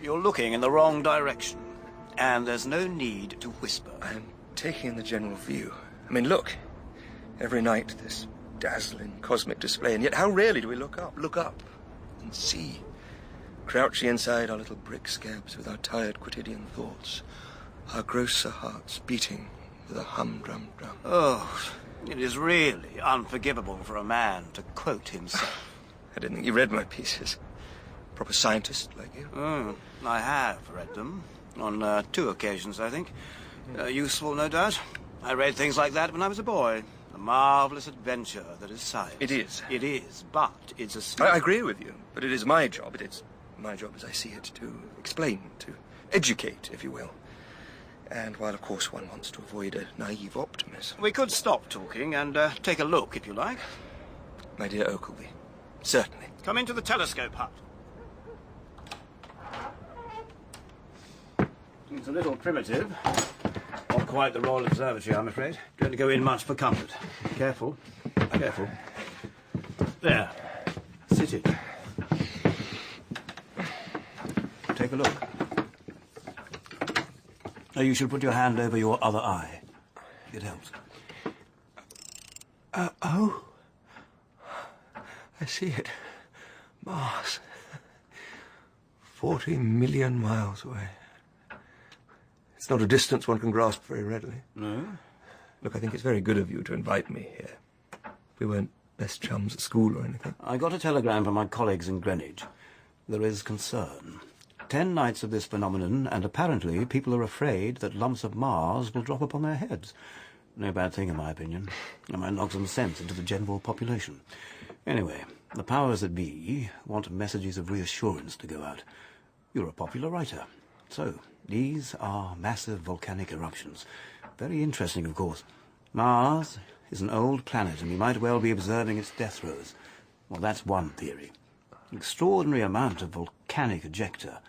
You're looking in the wrong direction, and there's no need to whisper. I'm taking in the general view. I mean, look. Every night, this dazzling cosmic display, and yet how rarely do we look up and see. Crouching inside our little brick scabs with our tired quotidian thoughts, our grosser hearts beating with a humdrum drum. Oh, it is really unforgivable for a man to quote himself. I didn't think you read my pieces. Proper scientist like you. Oh, I have read them. On 2 occasions, I think. Useful, no doubt. I read things like that when I was a boy. A marvellous adventure that is science. It is. It is, but it's a... I agree with you, but it is my job. It's my job as I see it, to explain, to educate, if you will. And while, of course, one wants to avoid a naive optimism... We could stop talking and take a look, if you like. My dear Oakleby, certainly. Come into the telescope hut. It's a little primitive. Not quite the Royal Observatory, I'm afraid. Don't go in much for comfort. Careful. Careful. There. Sit it. Take a look. Now, you should put your hand over your other eye. It helps. Oh. I see it. Mars. 40 million miles away. It's not a distance one can grasp very readily. No? Look, I think it's very good of you to invite me here. We weren't best chums at school or anything. I got a telegram from my colleagues in Greenwich. There is concern. 10 nights of this phenomenon, and apparently people are afraid that lumps of Mars will drop upon their heads. No bad thing, in my opinion. It might knock some sense into the general population. Anyway, the powers that be want messages of reassurance to go out. You're a popular writer. So, these are massive volcanic eruptions. Very interesting, of course. Mars is an old planet, and we might well be observing its death throes. Well, that's one theory. Extraordinary amount of volcanic ejecta,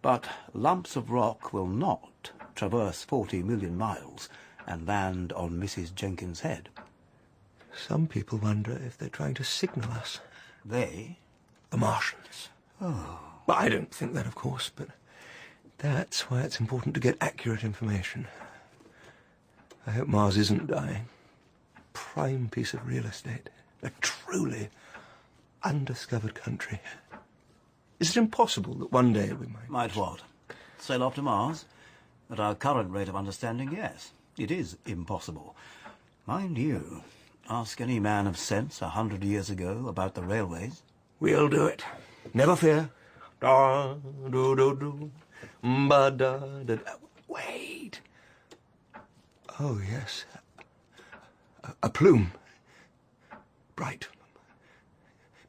but lumps of rock will not traverse 40 million miles and land on Mrs. Jenkins' head. Some people wonder if they're trying to signal us. They? The Martians. Oh. Well, I don't think that, of course, but that's why it's important to get accurate information. I hope Mars isn't dying. Prime piece of real estate. A truly undiscovered country. Is it impossible that one day we might... Might what? Sail off to Mars? At our current rate of understanding, yes. It is impossible. Mind you, ask any man of sense 100 years ago about the railways. We'll do it. Never fear. Da, do, do, do. Ba, da, da, da. Wait. Oh, yes. A plume. Bright.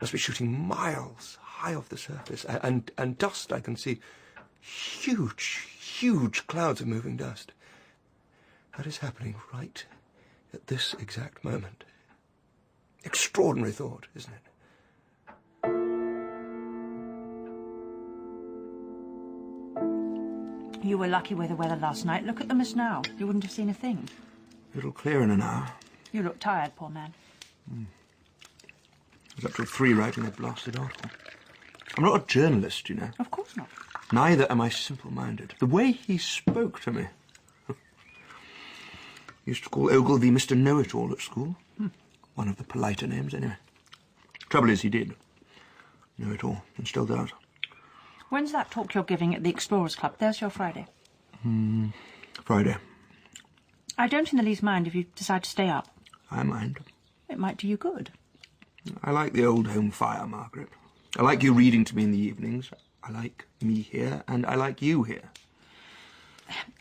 Must be shooting miles high off the surface. And dust I can see. Huge clouds of moving dust. That is happening right at this exact moment. Extraordinary thought, isn't it? You were lucky with the weather last night. Look at the mist now. You wouldn't have seen a thing. It'll clear in an hour. You look tired, poor man. I was up till 3 writing that blasted article. I'm not a journalist, you know. Of course not. Neither am I simple-minded. The way he spoke to me. Used to call Ogilvy Mr. Know-It-All at school. One of the politer names, anyway. Trouble is, he did know it all, and still does. When's that talk you're giving at the Explorers Club? Thursday or Friday? Friday. I don't in the least mind if you decide to stay up. I mind. It might do you good. I like the old home fire, Margaret. I like you reading to me in the evenings. I like me here, and I like you here.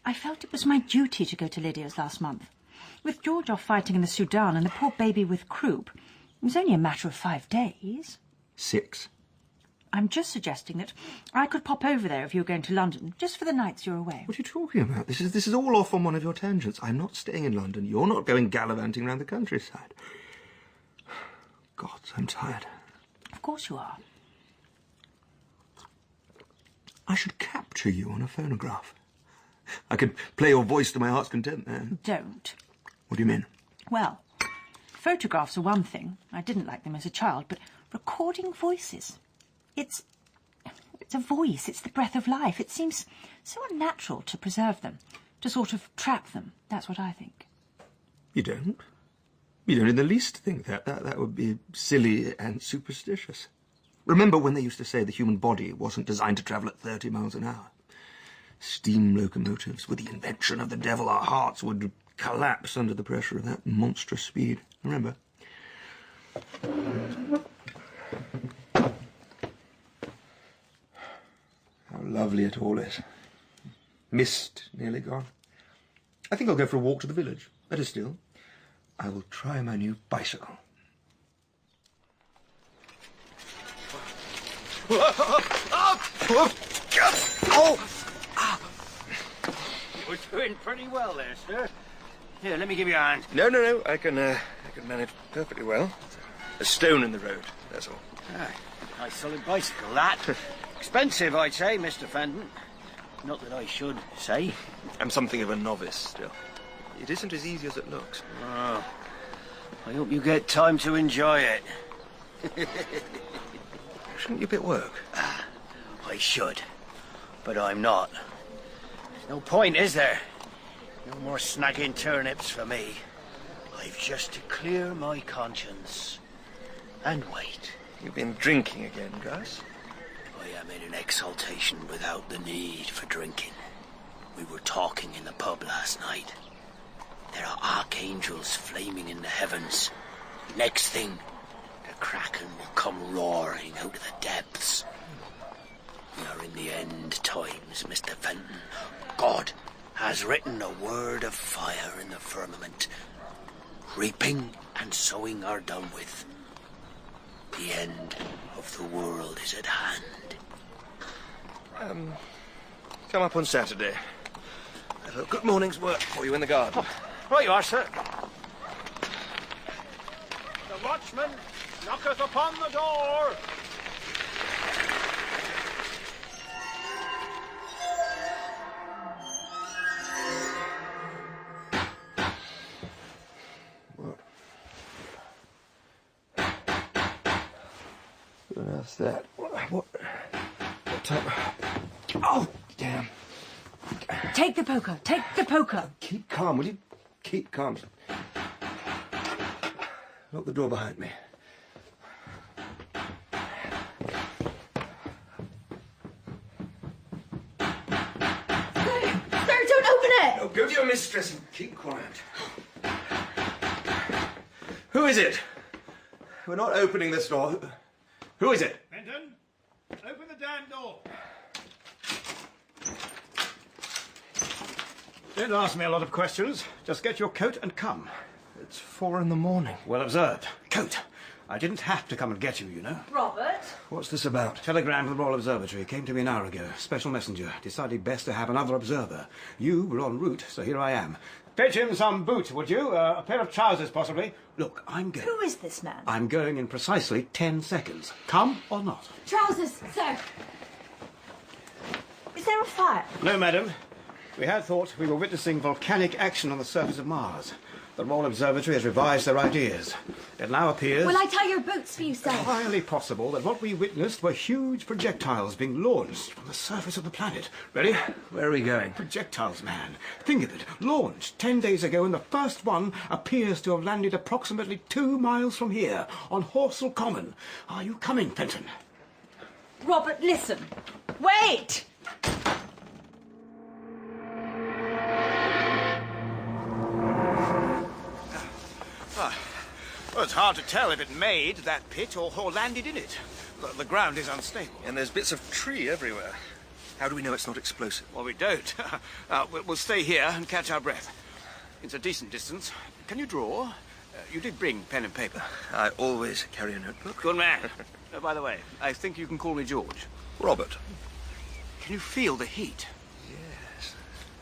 I felt it was my duty to go to Lydia's last month. With George off fighting in the Sudan and the poor baby with croup, it was only a matter of 5 days. 6. I'm just suggesting that I could pop over there if you're going to London, just for the nights you're away. What are you talking about? This is all off on one of your tangents. I'm not staying in London. You're not going gallivanting round the countryside. Gods, I'm tired. Of course you are. I should capture you on a phonograph. I could play your voice to my heart's content then. Don't. What do you mean? Well, photographs are one thing. I didn't like them as a child, but recording voices... It's It's a voice, it's the breath of life. It seems so unnatural to preserve them, to sort of trap them. That's what I think. You don't? You don't in the least think that. That would be silly and superstitious. Remember when they used to say the human body wasn't designed to travel at 30 miles an hour? Steam locomotives, with the invention of the devil, our hearts would collapse under the pressure of that monstrous speed. Remember? How lovely it all is. Mist nearly gone. I think I'll go for a walk to the village. Better still, I will try my new bicycle. You're doing pretty well there, sir. Here, let me give you a hand. No. I can manage perfectly well. A stone in the road, that's all. Ah, nice solid bicycle, that. Expensive, I'd say, Mr. Fenton. Not that I should say. I'm something of a novice still. It isn't as easy as it looks. Oh, I hope you get time to enjoy it. Shouldn't you be at work? I should, but I'm not. There's no point, is there? No more snagging turnips for me. I've just to clear my conscience. And wait. You've been drinking again, Gus? I am in an exaltation without the need for drinking. We were talking in the pub last night. There are archangels flaming in the heavens. Next thing, the Kraken will come roaring out of the depths. We are in the end times, Mr. Fenton. God has written a word of fire in the firmament. Reaping and sowing are done with. The end of the world is at hand. Come up on Saturday. I've a good morning's work for you in the garden. Oh, right you are, sir. The watchman knocketh upon the door. What's that? What time? Oh, damn. Take the poker. Take the poker. Keep calm, will you? Keep calm. Lock the door behind me. No, don't open it! Oh, go to your mistress and keep quiet. Who is it? We're not opening this door. Who is it? Fenton, open the damn door. Don't ask me a lot of questions. Just get your coat and come. It's 4 in the morning. Well observed. Coat. I didn't have to come and get you, you know. Robert? What's this about? Telegram from the Royal Observatory came to me an hour ago. Special messenger. Decided best to have another observer. You were en route, so here I am. Fetch him some boots, would you? A pair of trousers, possibly. Look, I'm going. Who is this man? I'm going in precisely 10 seconds. Come or not? Trousers, sir. Is there a fire? No, madam. We had thought we were witnessing volcanic action on the surface of Mars. The Royal Observatory has revised their ideas. It now appears... Will I tie your boots for you, sir? Highly possible that what we witnessed were huge projectiles being launched from the surface of the planet. Ready? Where are we going? Projectiles, man. Think of it. Launched 10 days ago, and the first one appears to have landed approximately 2 miles from here, on Horsell Common. Are you coming, Fenton? Robert, listen. Wait! Well, it's hard to tell if it made that pit or landed in it. The ground is unstable. And there's bits of tree everywhere. How do we know it's not explosive? Well, we don't. We'll stay here and catch our breath. It's a decent distance. Can you draw? You did bring pen and paper. I always carry a notebook. Good man. By the way, I think you can call me George. Robert. Can you feel the heat? Yes.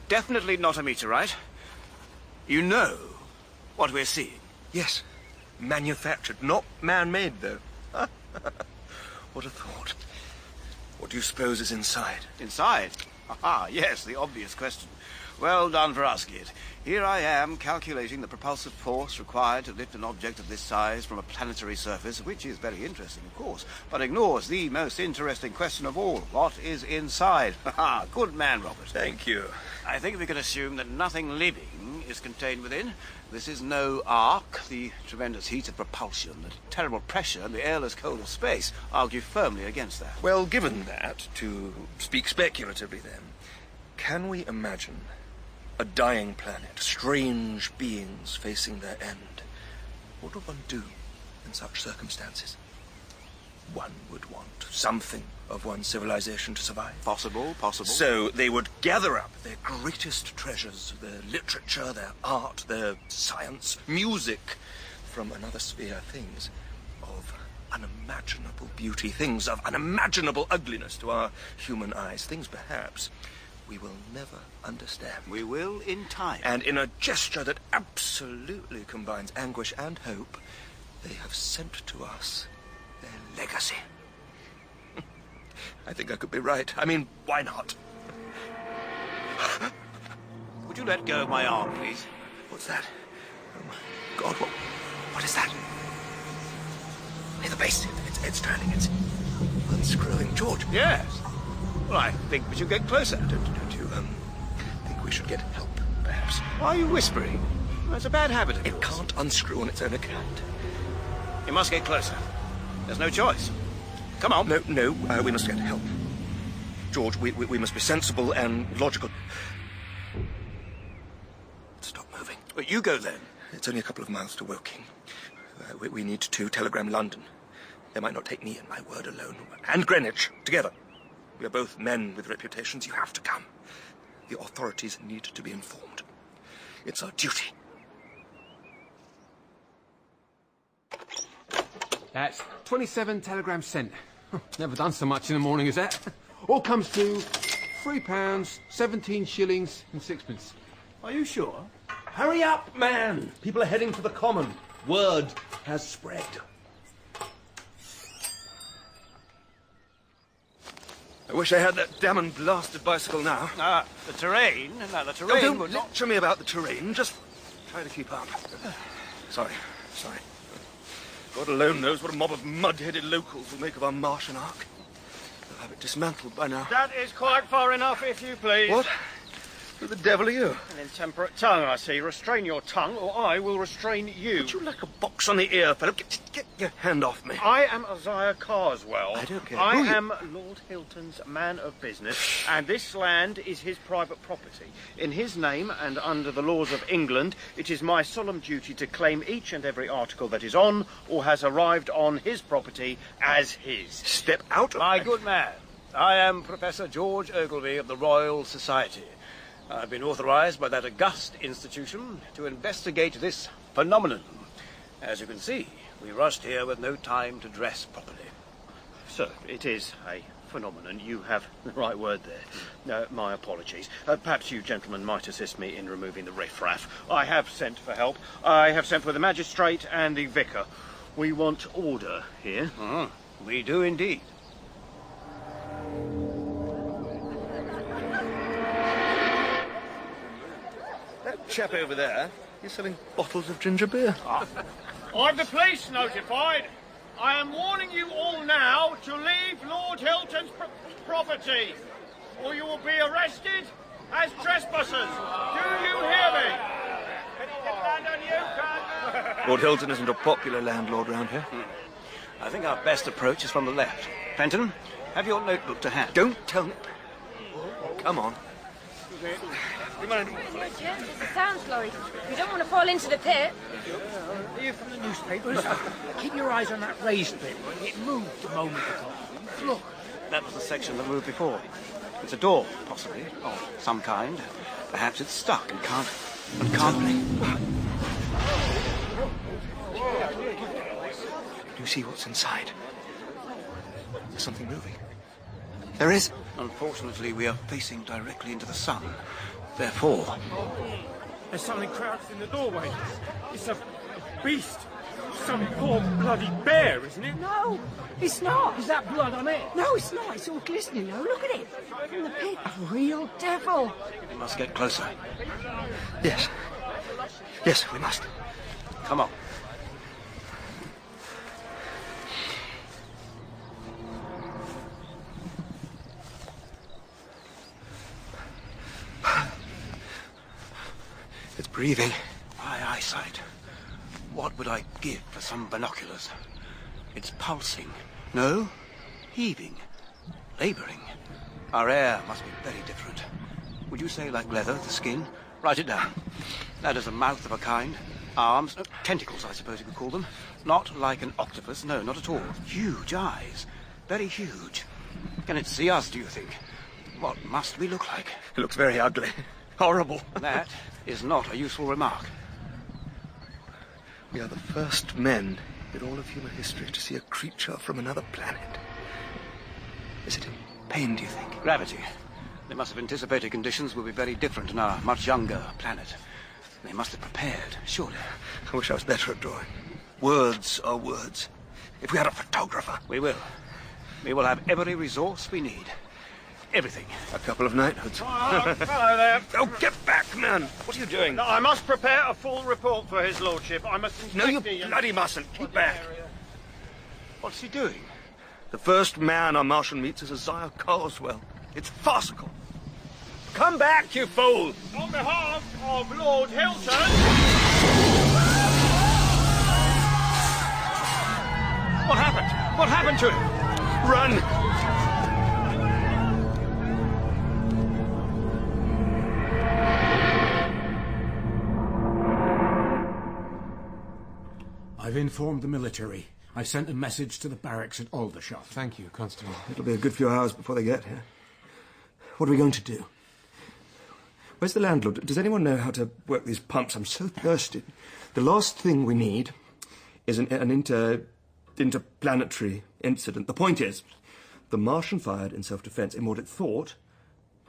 Definitely not a meteorite. You know what we're seeing. Yes. Manufactured, not man-made, though. What a thought. What do you suppose is inside? Inside? Ah, yes, the obvious question. Well done for asking it. Here I am calculating the propulsive force required to lift an object of this size from a planetary surface, which is very interesting, of course, but ignores the most interesting question of all. What is inside? Ha! Good man, Robert. Thank you. I think we can assume that nothing living is contained within. This is no ark. The tremendous heat of propulsion, the terrible pressure, and the airless cold of space argue firmly against that. Well, given that, to speak speculatively then, can we imagine a dying planet, strange beings facing their end? What would one do in such circumstances? One would want something of one's civilization to survive. Possible. So they would gather up their greatest treasures, their literature, their art, their science, music, from another sphere, things of unimaginable beauty, things of unimaginable ugliness to our human eyes, things perhaps we will never understand. We will in time. And in a gesture that absolutely combines anguish and hope, they have sent to us their legacy. I think I could be right. I mean, why not? Would you let go of my arm, please? What's that? Oh, my God, what is that? Near the base. It's turning. It's unscrewing. George. Yes. Well, I think we should get closer. Don't you, think we should get help, perhaps? Why are you whispering? That's a bad habit of yours. It can't unscrew on its own account. You must get closer. There's no choice. Come on. No, we must get help. George, we must be sensible and logical. Stop moving. Well, you go then. It's only a couple of miles to Woking. We need to telegram London. They might not take me and my word alone. And Greenwich, together. We are both men with reputations. You have to come. The authorities need to be informed. It's our duty. That's 27 telegrams sent. Never done so much in the morning as that. All comes to £3, 17 shillings and sixpence. Are you sure? Hurry up, man! People are heading for the common. Word has spread. I wish I had that damn and blasted bicycle now. The terrain? No, the terrain Oh, don't would not... lecture me about the terrain. Just try to keep up. Sorry. God alone knows what a mob of mud-headed locals will make of our Martian Ark. They'll have it dismantled by now. That is quite far enough, if you please. What? Who the devil are you? An intemperate tongue, I see. Restrain your tongue, or I will restrain you. Would you like a box on the ear, fellow? Get your hand off me. I am Isaiah Carswell. I don't care. I Who are you? am Lord Hilton's man of business, and this land is his private property. In his name, and under the laws of England, it is my solemn duty to claim each and every article that is on, or has arrived on his property, as his. Step out of My good man, I am Professor George Ogilvy of the Royal Society. I've been authorized by that august institution to investigate this phenomenon. As you can see, we rushed here with no time to dress properly. Sir, it is a phenomenon. You have the right word there. My apologies. Perhaps you gentlemen might assist me in removing the riffraff. I have sent for help. I have sent for the magistrate and the vicar. We want order here. We do indeed. That chap over there, he's selling bottles of ginger beer. I've the police notified. I am warning you all now to leave Lord Hilton's property, or you will be arrested as trespassers. Do you hear me? Can he depend on you, Carter? Lord Hilton isn't a popular landlord round here. I think our best approach is from the left. Fenton, have your notebook to hand. Don't tell me. Come on. It's a sound lorry. You don't want to fall into the pit. Are you from the newspapers? Keep your eyes on that raised bit. It moved a moment ago. Look. That was the section that moved before. It's a door, possibly, of some kind. Perhaps it's stuck and can't Do you see what's inside? There's something moving. There is. Unfortunately, we are facing directly into the sun. Therefore... There's something crouched in the doorway. It's a beast. Some poor bloody bear, isn't it? No, it's not. Is that blood on it? No, it's not. It's all glistening now. Look at it. From the pit. A real devil. we must get closer. Yes. Yes, we must. Come on. It's breathing. My eyesight. What would I give for some binoculars? It's pulsing. No, heaving. Labouring. Our air must be very different. Would you say like leather, the skin? Write it down. That is a mouth of a kind. Arms, tentacles, I suppose you could call them. Not like an octopus, no, not at all. Huge eyes. Very huge. Can it see us, do you think? What must we look like? It looks very ugly. Horrible. That is not a useful remark. We are the first men in all of human history to see a creature from another planet. Is it in pain, do you think? Gravity. They must have anticipated conditions will be very different on our much younger planet. They must have prepared, surely. I wish I was better at drawing. Words are words. If we had a photographer... We will. We will have every resource we need. Everything. A couple of knighthoods. Oh, hello there. Oh, get back, man! What are you doing? No, I must prepare a full report for his lordship. I must inspect No, you the... bloody mustn't. Keep back. What's he doing? The first man our Martian meets is Isaiah Carswell. It's farcical. Come back, you fool! On behalf of Lord Hilton... What happened? What happened to him? Run! I've informed the military. I sent a message to the barracks at Aldershot. Thank you, Constable. It'll be a good few hours before they get here. What are we going to do? Where's the landlord? Does anyone know how to work these pumps? I'm so thirsty. The last thing we need is an interplanetary incident. The point is, the Martian fired in self-defense in what it thought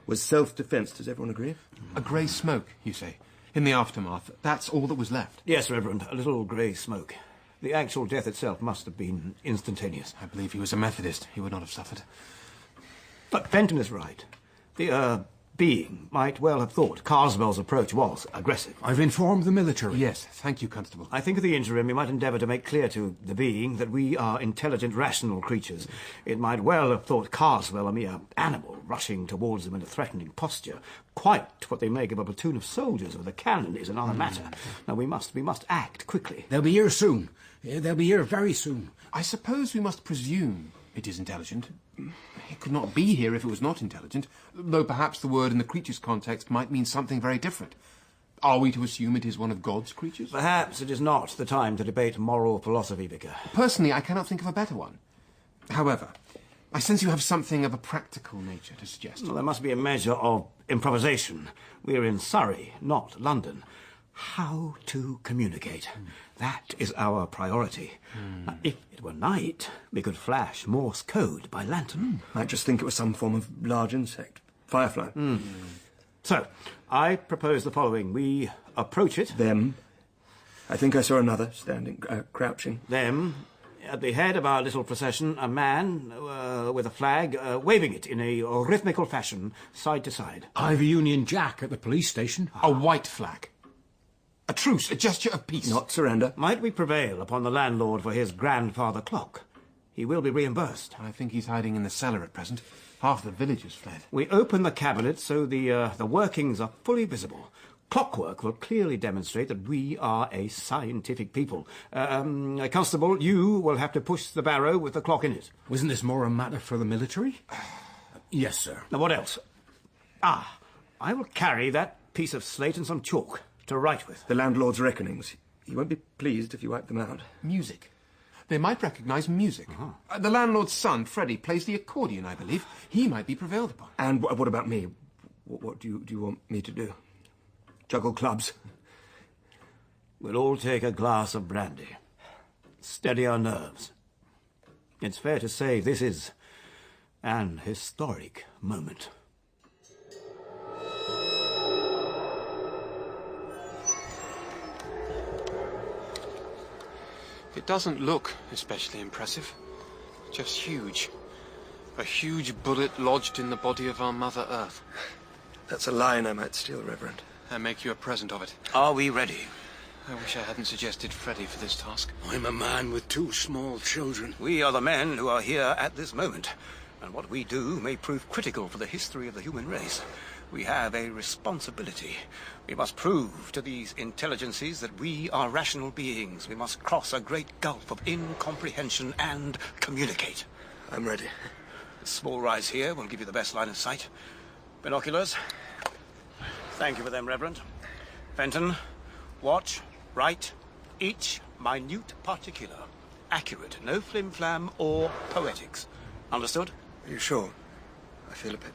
was self-defense. Does everyone agree? A grey smoke, you say? In the aftermath, that's all that was left? Yes, Reverend, a little grey smoke. The actual death itself must have been instantaneous. I believe he was a Methodist. He would not have suffered. But Fenton is right. The, being might well have thought Carswell's approach was aggressive. I've informed the military. Yes, thank you, Constable. I think at the interim we might endeavour to make clear to the being that we are intelligent, rational creatures. It might well have thought Carswell a mere animal rushing towards them in a threatening posture. Quite what they make of a platoon of soldiers with a cannon is another matter. Now we must act quickly. They'll be here soon. They'll be here very soon. I suppose we must presume it is intelligent. It could not be here if it was not intelligent, though perhaps the word in the creature's context might mean something very different. Are we to assume it is one of God's creatures? Perhaps it is not the time to debate moral philosophy, Vicar. Personally, I cannot think of a better one. However, I sense you have something of a practical nature to suggest. Well, there must be a measure of improvisation. We're in Surrey, not London. How to communicate. That is our priority. Now, if it were night, we could flash Morse code by lantern. I just think it was some form of large insect. Firefly. So, I propose the following. We approach it. Them. I think I saw another, standing, crouching. Them. At the head of our little procession, a man with a flag, waving it in a rhythmical fashion, side to side. I've a Union Jack at the police station. A white flag. A truce, a gesture of peace. Not surrender. Might we prevail upon the landlord for his grandfather clock? He will be reimbursed. I think he's hiding in the cellar at present. Half the village has fled. We open the cabinet so the workings are fully visible. Clockwork will clearly demonstrate that we are a scientific people. Constable, you will have to push the barrow with the clock in it. Wasn't this more a matter for the military? Yes, sir. Now, what else? I will carry that piece of slate and some chalk to write with. The landlord's reckonings. He won't be pleased if you wipe them out. Music. They might recognise music. The landlord's son, Freddie, plays the accordion, I believe. He might be prevailed upon. And what about me? What do you want me to do? Juggle clubs? We'll all take a glass of brandy. Steady our nerves. It's fair to say this is an historic moment. It doesn't look especially impressive. Just huge. A huge bullet lodged in the body of our Mother Earth. That's a line I might steal, Reverend. And make you a present of it. Are we ready? I wish I hadn't suggested Freddie for this task. I'm a man with 2 small children. We are the men who are here at this moment, and what we do may prove critical for the history of the human race. We have a responsibility. We must prove to these intelligences that we are rational beings. We must cross a great gulf of incomprehension and communicate. I'm ready. The small rise here will give you the best line of sight. Binoculars. Thank you for them, Reverend. Fenton, watch, write, each minute particular. Accurate, no flim-flam or poetics. Understood? Are you sure? I feel a bit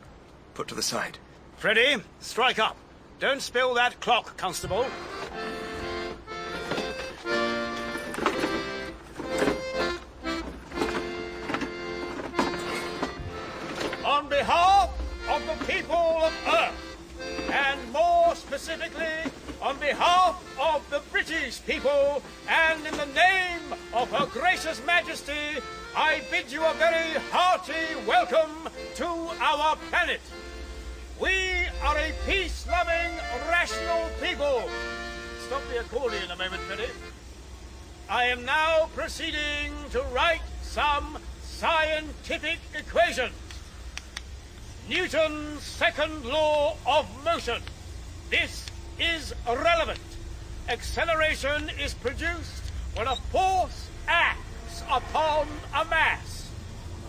put to the side. Freddie, strike up. Don't spill that clock, Constable. On behalf of the people of Earth, and more specifically, on behalf of the British people, and in the name of Her Gracious Majesty, I bid you a very hearty welcome to our planet. We are a peace-loving, rational people. Stop the accordion a moment, Freddie. I am now proceeding to write some scientific equations. Newton's second law of motion. This is relevant. Acceleration is produced when a force acts upon a mass.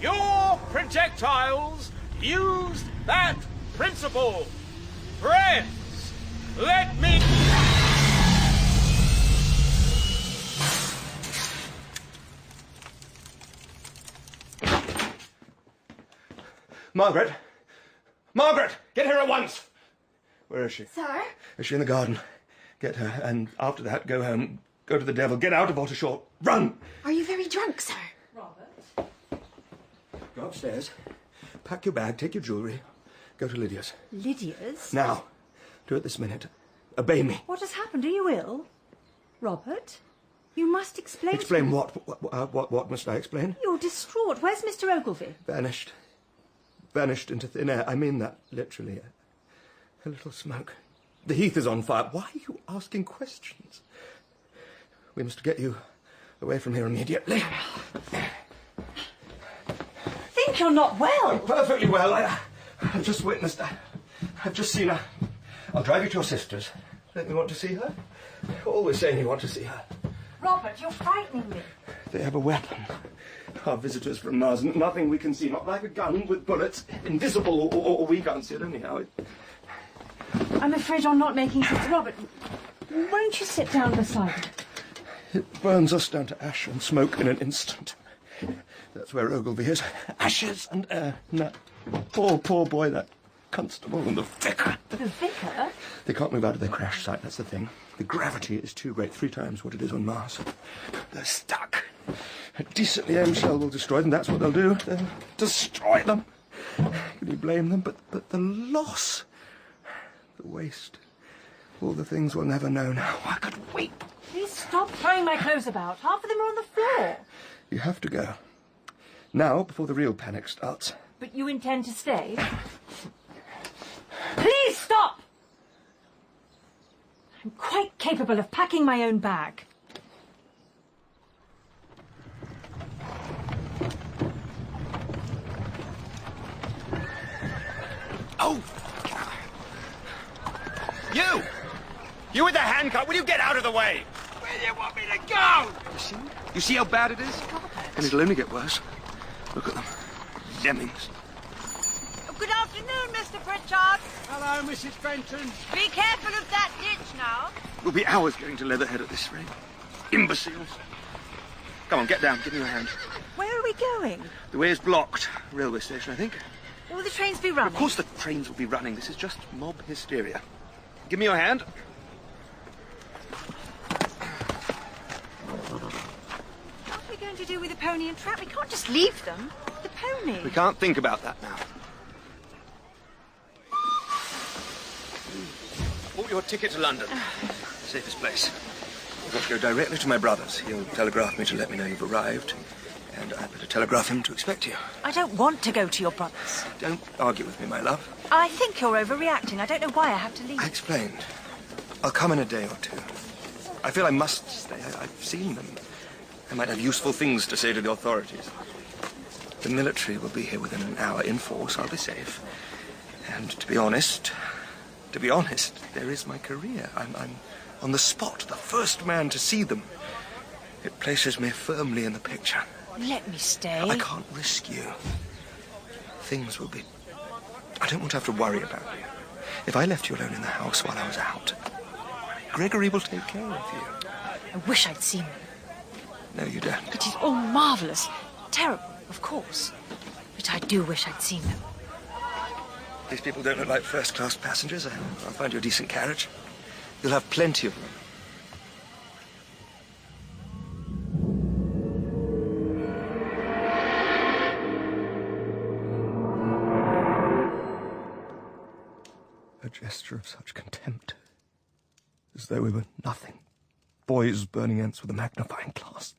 Your projectiles used that principle. Friends, let me... Margaret! Margaret! Get here at once! Where is she? Sir? Is she in the garden? Get her, and after that, go home. Go to the devil. Get out of Ottershaw. Run! Are you very drunk, sir? Robert? Go upstairs. Pack your bag. Take your jewellery. Go to Lydia's. Lydia's? Now. Do it this minute. Obey me. What has happened? Are you ill? Robert? You must explain... Explain what? What must I explain? You're distraught. Where's Mr. Ogilvy? Vanished. Vanished into thin air. I mean that literally. A little smoke. The heath is on fire. Why are you asking questions? We must get you away from here immediately. Think you're not well. I'm perfectly well. I've just witnessed that. I've just seen her. I'll drive you to your sister's. Don't you want to see her? You're always saying you want to see her. Robert, you're frightening me. They have a weapon. Our visitors from Mars. Nothing we can see. Not like a gun with bullets. Invisible, or we can't see it anyhow. I'm afraid you're not making sense. Robert, won't you sit down beside me? It burns us down to ash and smoke in an instant. That's where Ogilvy is. Ashes and air. And that poor boy, that constable and the vicar. The vicar? They can't move out of their crash site, that's the thing. The gravity is too great, 3 times what it is on Mars. They're stuck. A decently aimed shell will destroy them, that's what they'll do. They'll destroy them. Can you blame them? But the loss, the waste, all the things we'll never know now. I could weep. Please stop throwing my clothes about. Half of them are on the floor. You have to go. Now, before the real panic starts. But you intend to stay? Please stop! I'm quite capable of packing my own bag. Oh! You! You with the handcuff, will you get out of the way? Where do you want me to go? You see how bad it is? And it'll only get worse. Look at them. Lemmings. Good afternoon, Mr. Pritchard. Hello, Mrs. Fenton. Be careful of that ditch now. We'll be hours going to Leatherhead at this rate. Imbeciles. Come on, get down. Give me your hand. Where are we going? The way is blocked. Railway station, I think. Will the trains be running? Of course the trains will be running. This is just mob hysteria. Give me your hand. What are we going to do with the pony and trap? We can't just leave them. The pony. We can't think about that now. Bought your ticket to London. Safest place. I've got to go directly to my brother's. He'll telegraph me to let me know you've arrived. And I'd better telegraph him to expect you. I don't want to go to your brother's. Don't argue with me, my love. I think you're overreacting. I don't know why I have to leave. I explained. I'll come in a day or 2. I feel I must stay. I've seen them. I might have useful things to say to the authorities. The military will be here within an hour. In force, I'll be safe. And to be honest, there is my career. I'm on the spot, the first man to see them. It places me firmly in the picture. Let me stay. I can't risk you. Things will be... I don't want to have to worry about you. If I left you alone in the house while I was out, Gregory will take care of you. I wish I'd seen them. No, you don't. It is all marvellous. Terrible, of course. But I do wish I'd seen them. These people don't look like first-class passengers. I'll find you a decent carriage. You'll have plenty of them. A gesture of such contempt. As though we were nothing. Boys burning ants with a magnifying glass.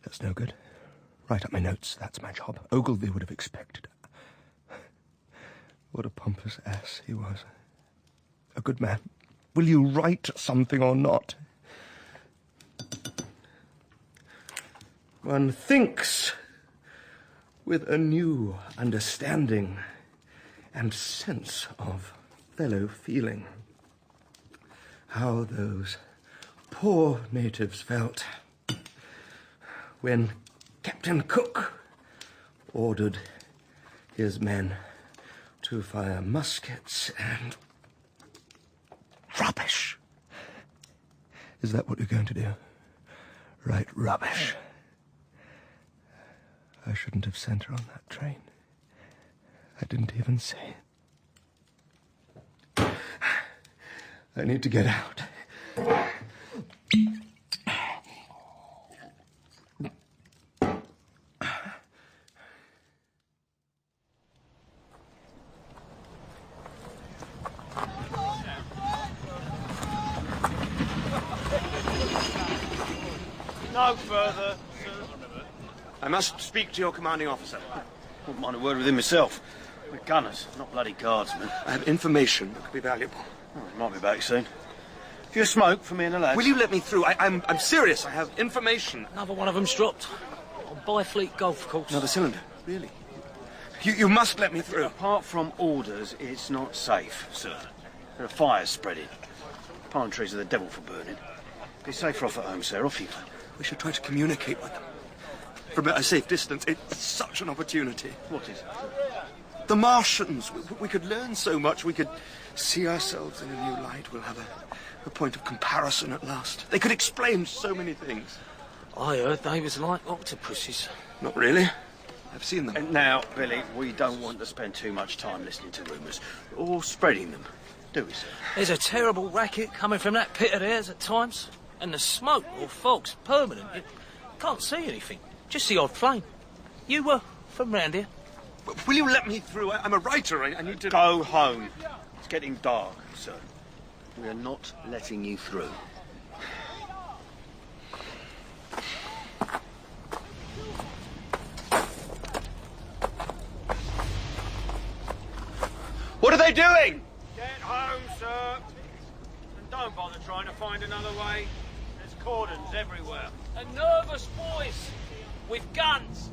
That's no good. Write up my notes. That's my job. Ogilvy would have expected. What a pompous ass he was. A good man. Will you write something or not? One thinks with a new understanding and sense of fellow feeling. How those poor natives felt when Captain Cook ordered his men to fire muskets and... Rubbish! Is that what you're going to do? Write rubbish? I shouldn't have sent her on that train. I didn't even say it. I need to get out. No further, sir. I must speak to your commanding officer. Wouldn't mind a word with him myself. We're gunners, not bloody guardsmen. I have information that could be valuable. Oh, he might be back soon. A few smoke for me and the lads. Will you let me through? I'm serious. I have information. Another one of them's dropped. On Byfleet Golf Course. Another cylinder? Really? You must let me through. Apart from orders, it's not safe, sir. There are fires spreading. Pine trees are the devil for burning. Be safer off at home, sir. Off you go. We should try to communicate with them. From a safe distance. It's such an opportunity. What is it? The Martians. We could learn so much. We could see ourselves in a new light. We'll have a point of comparison at last. They could explain so many things. I heard they was like octopuses. Not really. I've seen them. And now, Billy, we don't want to spend too much time listening to rumours or spreading them, do we, sir? There's a terrible racket coming from that pit of theirs at times. And the smoke or fog's permanent. You can't see anything. Just the odd flame. You were from round here? Will you let me through? I'm a writer. I need to... Go home. It's getting dark, sir. We are not letting you through. What are they doing? Get home, sir. And don't bother trying to find another way. There's cordons everywhere. A nervous boys with guns.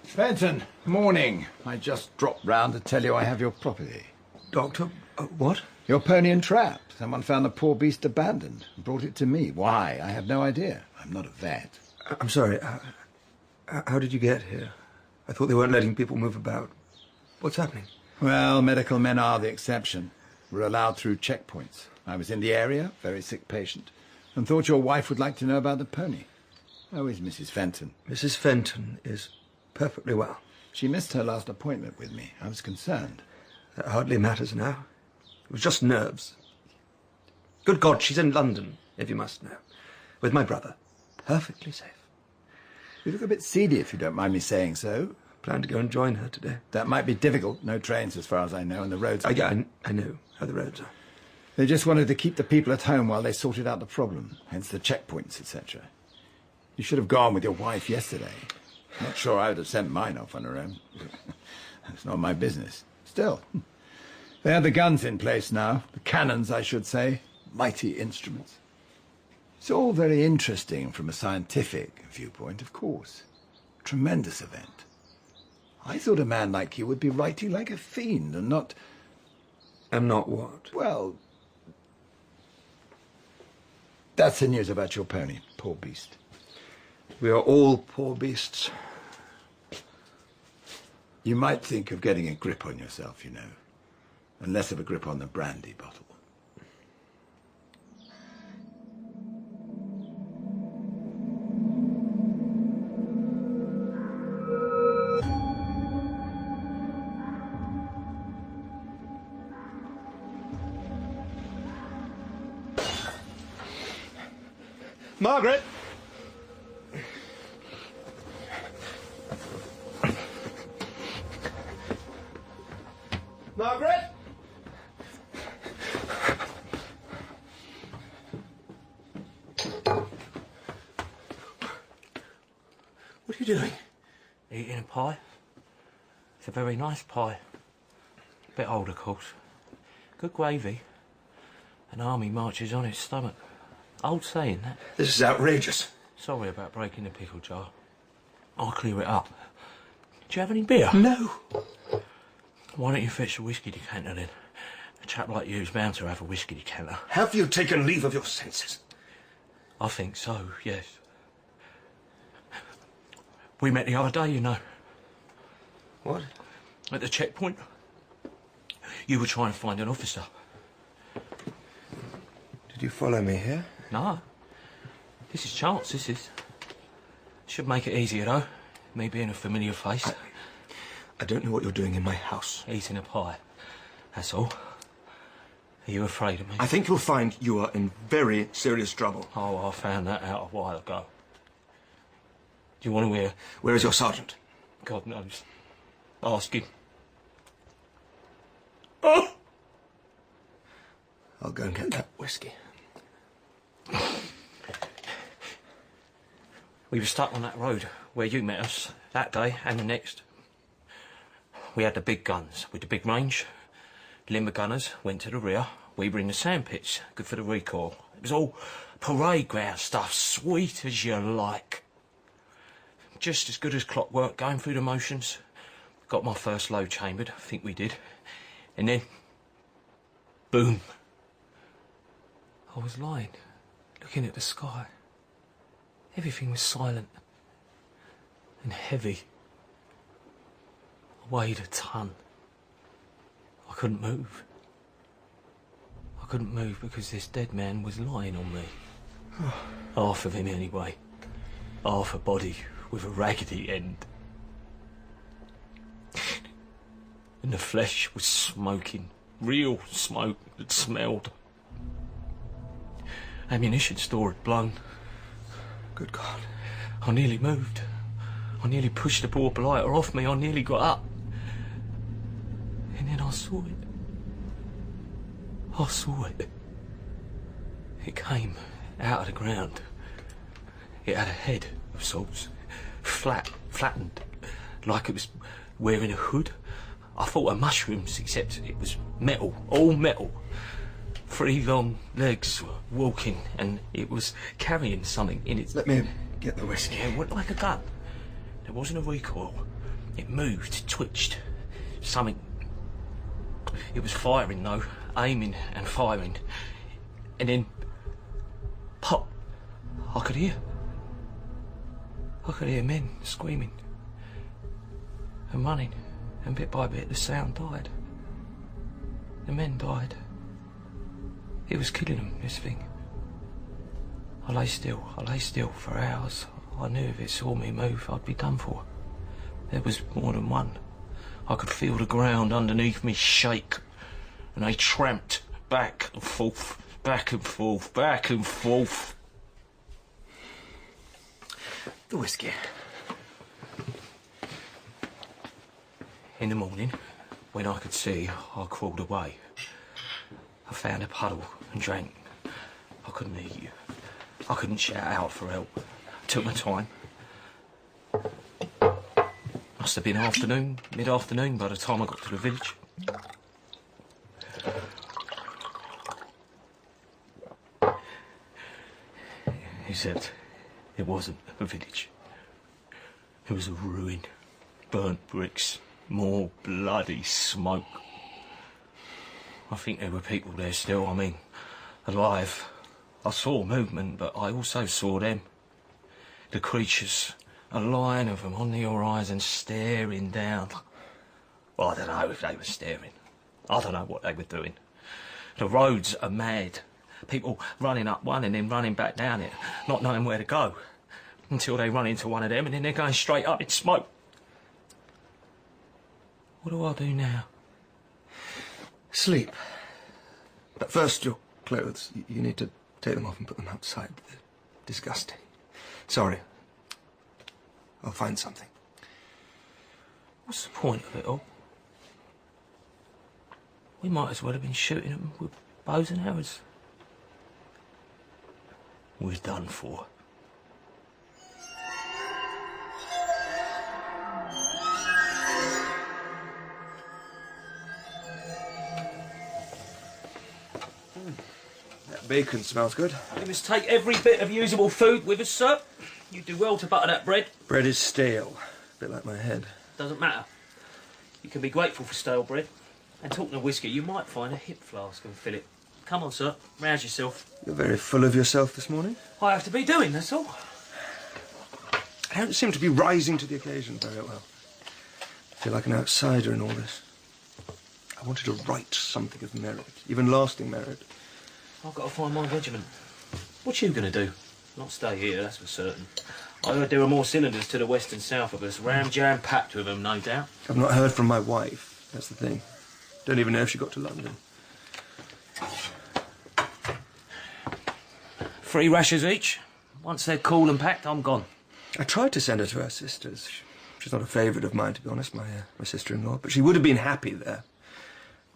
Fenton, morning. I just dropped round to tell you I have your property. Doctor, what? Your pony and trap. Someone found the poor beast abandoned and brought it to me. Why? I have no idea. I'm not a vet. I'm sorry. How did you get here? I thought they weren't letting people move about. What's happening? Well, medical men are the exception. We're allowed through checkpoints. I was in the area, very sick patient, and thought your wife would like to know about the pony. How is Mrs. Fenton? Mrs. Fenton is perfectly well. She missed her last appointment with me. I was concerned. That hardly matters now. It was just nerves. Good God, she's in London, if you must know. With my brother. Perfectly safe. You look a bit seedy, if you don't mind me saying so. plan to go and join her today. That might be difficult. No trains, as far as I know, and the roads... I know how the roads are. They just wanted to keep the people at home while they sorted out the problem, hence the checkpoints, etc. You should have gone with your wife yesterday. Not sure I would have sent mine off on her own. It's not my business. Still, they have the guns in place now. The cannons, I should say. Mighty instruments. It's all very interesting from a scientific viewpoint, of course. Tremendous event. I thought a man like you would be writing like a fiend and not... And not what? Well, that's the news about your pony, poor beast. We are all poor beasts. You might think of getting a grip on yourself, you know, and less of a grip on the brandy bottle. Margaret! Margaret! What are you doing? Eating a pie. It's a very nice pie. Bit old, of course. Good gravy. An army marches on its stomach. Old saying, that. This is outrageous. Sorry about breaking the pickle jar. I'll clear it up. Do you have any beer? No. Why don't you fetch a whiskey decanter then? A chap like you's bound to have a whiskey decanter. Have you taken leave of your senses? I think so, yes. We met the other day, you know. What? At the checkpoint. You were trying to find an officer. Did you follow me here? No. This is chance, this is. Should make it easier, though. Me being a familiar face. I don't know what you're doing in my house. Eating a pie. That's all. Are you afraid of me? I think you'll find you are in very serious trouble. Oh, I found that out a while ago. Do you want to hear? Where is your sergeant? God knows. Ask him. Oh! I'll go and get that whiskey. We were stuck on that road where you met us that day and the next. We had the big guns with the big range. Limber gunners went to the rear. We were in the sand pits, good for the recoil. It was all parade ground stuff, sweet as you like. Just as good as clockwork, going through the motions. Got my first load chambered, I think we did. And then, boom. I was lying, looking at the sky. Everything was silent and heavy. I weighed a ton. I couldn't move. I couldn't move because this dead man was lying on me. Half of him anyway. Half a body with a raggedy end. And the flesh was smoking. Real smoke that smelled. Ammunition store had blown. Good God. I nearly moved. I nearly pushed the poor blighter off me. I nearly got up. And then I saw it. I saw it. It came out of the ground. It had a head of sorts. Flattened. Like it was wearing a hood. I thought of mushrooms, except it was metal. All metal. 3 long legs walking, and it was carrying something in its... Let me get the whiskey. Yeah, it went like a gun. There wasn't a recoil. It moved, twitched. Something... It was firing, though. Aiming and firing. And then... Pop! I could hear. I could hear men screaming. And running. And bit by bit, the sound died. The men died. It was killing them, this thing. I lay still for hours. I knew if it saw me move, I'd be done for. There was more than one. I could feel the ground underneath me shake. And they tramped back and forth, back and forth, back and forth. The whiskey. In the morning, when I could see, I crawled away. I found a puddle and drank. I couldn't eat. I couldn't shout out for help. Took my time. Must have been afternoon, mid-afternoon by the time I got to the village. Except it wasn't a village. It was a ruin. Burnt bricks. More bloody smoke. I think there were people there still, I mean, alive. I saw movement, but I also saw them. The creatures, a line of them on the horizon staring down. Well, I don't know if they were staring. I don't know what they were doing. The roads are mad. People running up one and then running back down it, not knowing where to go. Until they run into one of them and then they're going straight up in smoke. What do I do now? Sleep. But first, your clothes. You need to take them off and put them outside. They're disgusting. Sorry. I'll find something. What's the point of it all? We might as well have been shooting them with bows and arrows. We're done for. That bacon smells good. We must take every bit of usable food with us, sir. You do well to butter that bread. Bread is stale. A bit like my head. Doesn't matter. You can be grateful for stale bread. And talking of whiskey, you might find a hip flask and fill it. Come on, sir. Rouse yourself. You're very full of yourself this morning. I have to be doing, that's all. I don't seem to be rising to the occasion very well. I feel like an outsider in all this. I wanted to write something of merit, even lasting merit. I've got to find my regiment. What you going to do? Not stay here, that's for certain. I heard there are more cylinders to the west and south of us. Ram-jam packed with them, no doubt. I've not heard from my wife. That's the thing. Don't even know if she got to London. 3 rashers each. Once they're cool and packed, I'm gone. I tried to send her to her sister's. She's not a favourite of mine, to be honest, my sister-in-law. But she would have been happy there.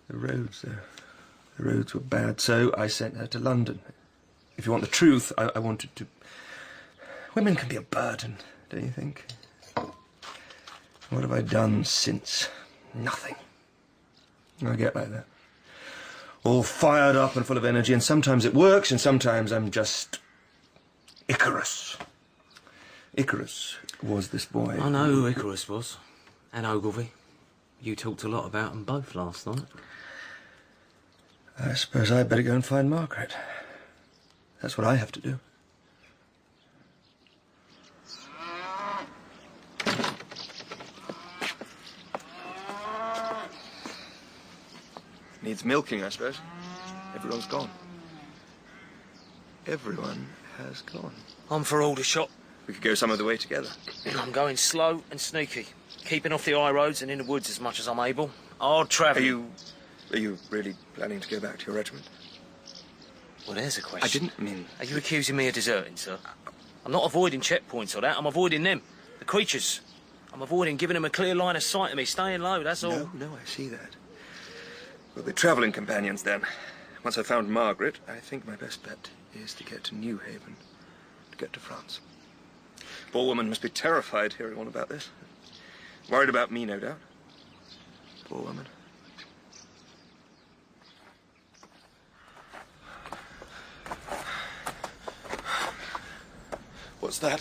The roads were bad, so I sent her to London. If you want the truth, I wanted to... Women can be a burden, don't you think? What have I done since? Nothing. I get like that. All fired up and full of energy, and sometimes it works, and sometimes I'm just... Icarus. Icarus was this boy. I know who Icarus was. And Ogilvy. You talked a lot about them both last night. I suppose I'd better go and find Margaret. That's what I have to do. Needs milking, I suppose. Everyone's gone. Everyone has gone. I'm for Aldershot. We could go some of the way together. I'm going slow and sneaky. Keeping off the high roads and in the woods as much as I'm able. Hard travelling. Are you really planning to go back to your regiment? Well, there's a question. I didn't mean... Are you accusing me of deserting, sir? I'm not avoiding checkpoints or that. I'm avoiding them. The creatures. I'm avoiding giving them a clear line of sight of me. Staying low, that's all. No, I see that. We'll be travelling companions then. Once I've found Margaret, I think my best bet is to get to New Haven. To get to France. Poor woman must be terrified hearing all about this. Worried about me, no doubt. Poor woman. What's that?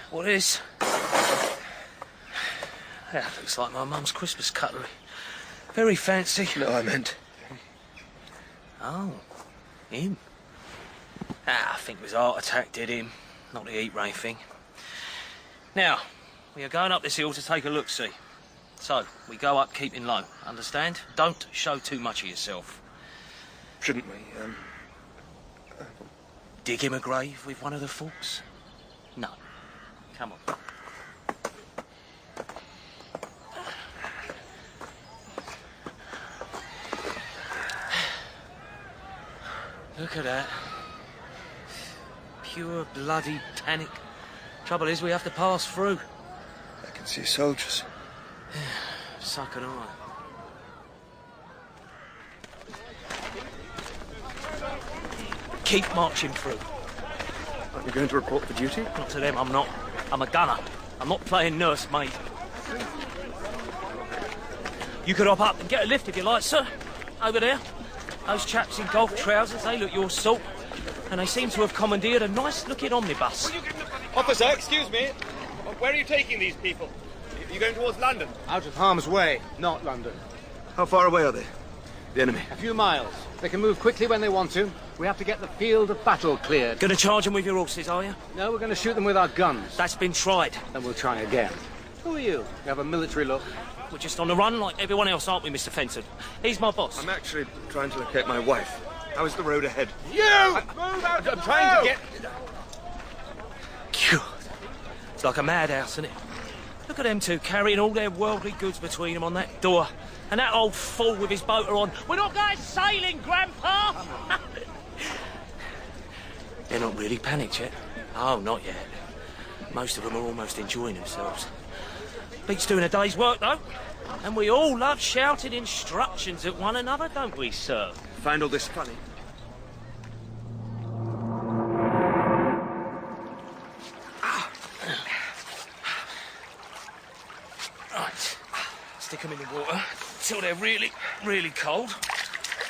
What is? Yeah, looks like my mum's Christmas cutlery. Very fancy. No, I meant... Oh, him. I think it was heart attack did him, not the heat ray thing. Now, we are going up this hill to take a look-see. So, we go up keeping low, understand? Don't show too much of yourself. Shouldn't we, Dig him a grave with one of the forks? No. Come on. Look at that. Pure bloody panic. Trouble is, we have to pass through. I can see soldiers. So can I. Keep marching through. Aren't you going to report for duty? Not to them, I'm not. I'm a gunner. I'm not playing nursemaid. You could hop up and get a lift if you like, sir. Over there. Those chaps in golf trousers, they look your sort. And they seem to have commandeered a nice-looking omnibus. Officer, excuse me. Where are you taking these people? Are you going towards London? Out of harm's way, not London. How far away are they? The enemy? A few miles. They can move quickly when they want to. We have to get the field of battle cleared. Gonna charge them with your horses, are you? No, we're going to shoot them with our guns. That's been tried. Then we'll try again. Who are you? You have a military look. We're just on the run like everyone else, aren't we, Mr. Fenton? He's my boss. I'm actually trying to locate my wife. How is the road ahead? You! Move out! I'm trying to get... God. It's like a madhouse, isn't it? Look at them two carrying all their worldly goods between them on that door. And that old fool with his boater on. We're not going sailing, Grandpa! They're not really panicked yet. Oh, not yet. Most of them are almost enjoying themselves. Beats doing a day's work, though. And we all love shouting instructions at one another, don't we, sir? Find all this funny? Right. Stick them in the water till they're really, really cold.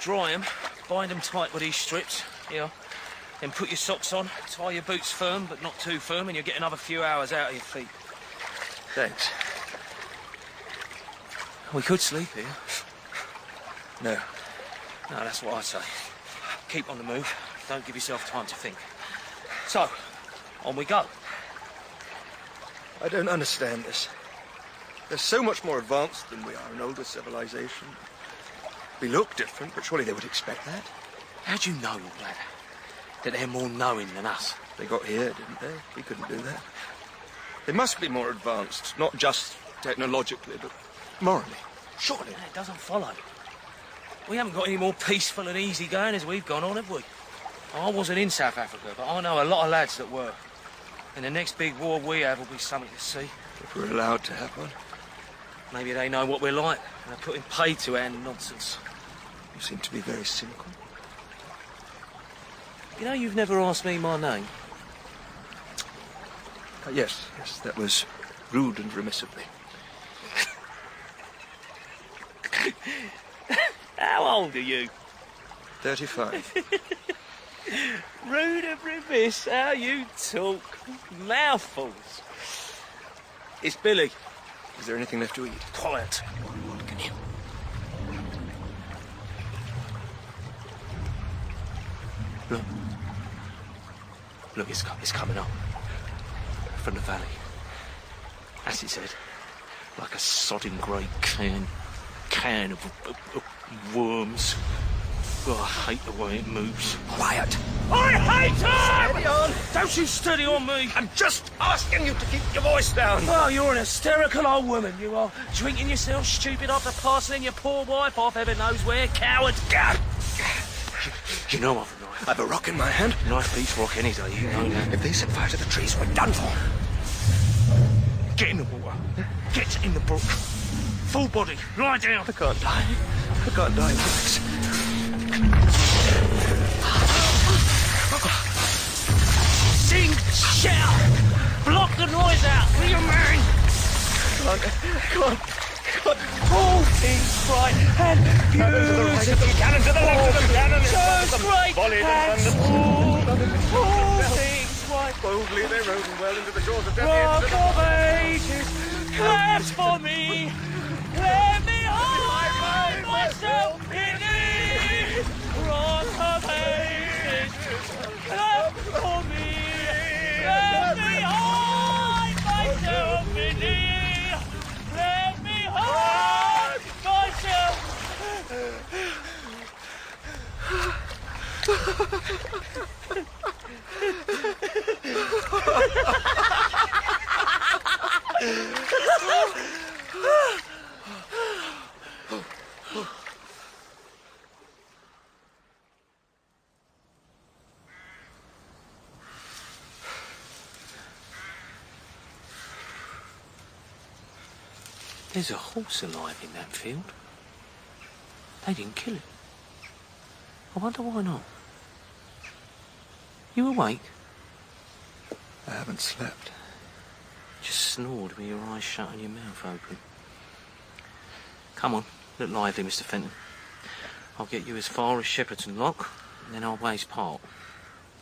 Dry them, bind them tight with these strips. Here. Then put your socks on, tie your boots firm, but not too firm, and you'll get another few hours out of your feet. Thanks. We could sleep here. No. No, that's what I say. Keep on the move. Don't give yourself time to think. So, on we go. I don't understand this. They're so much more advanced than we are, an older civilization. We look different, but surely they would expect that. How do you know all that? That they're more knowing than us? They got here, didn't they? We couldn't do that. They must be more advanced, not just technologically, but morally. Surely. It doesn't follow. We haven't got any more peaceful and easygoing as we've gone on, have we? I wasn't in South Africa, but I know a lot of lads that were. And the next big war we have will be something to see. If we're allowed to have one. Maybe they know what we're like, and they're putting pay to our nonsense. You seem to be very cynical. You know, you've never asked me my name. Yes, that was rude and remiss of me. How old are you? 35. Rude and remiss, how you talk. Mouthfuls. It's Billy. Is there anything left to eat? Quiet. Come here. Look. Look, it's coming up. From the valley. As it said. Like a sodding great can of worms. Oh, I hate the way it moves. Quiet. I hate it! Steady on. Don't you steady on me. I'm just asking you to keep your voice down. Oh, you're an hysterical old woman, you are. Drinking yourself stupid after parceling your poor wife off heaven knows where, coward. You know I've a knife. I've a rock in my hand. Knife beats rock any day, you know that. If they set fire to the trees, we're done for. Get in the water. Get in the brook. Full body. Lie down. I can't die. I can't die, Max. Sing, shout, block the noise out. What do you mean? Can't. All things bright and beautiful. Cannon to the left of them, cannon. So great and all things bright. Boldly they rode and well into the shores of Rock death. of ages, clap for me. Let me hide myself beneath. Rock of ages, clap for me. Let me hide myself beneath. Let me hide myself. There's a horse alive in that field. They didn't kill it. I wonder why not. You awake? I haven't slept. Just snored with your eyes shut and your mouth open. Come on, look lively, Mr. Fenton. I'll get you as far as Shepperton Lock, and then I'll Ways Park.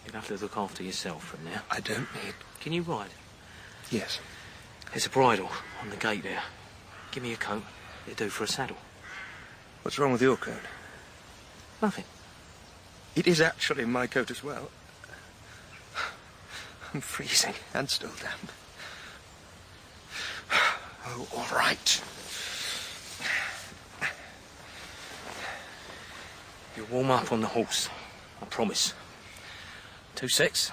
You'll have to look after yourself from there. I don't need... Can you ride? Yes. There's a bridle on the gate there. Give me your coat. It'll do for a saddle. What's wrong with your coat? Nothing. It is actually my coat as well. I'm freezing and still damp. Oh, all right. You'll warm up on the horse. I promise. 2 secs.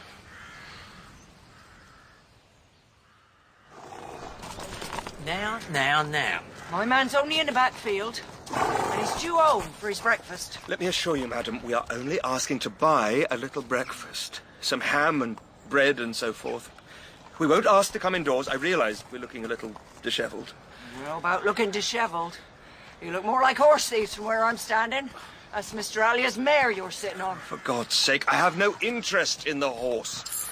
Now. My man's only in the back field, and he's due home for his breakfast. Let me assure you, madam, we are only asking to buy a little breakfast. Some ham and bread and so forth. We won't ask to come indoors. I realise we're looking a little dishevelled. How about looking dishevelled? You look more like horse thieves from where I'm standing. That's Mr. Alia's mare you're sitting on. For God's sake, I have no interest in the horse.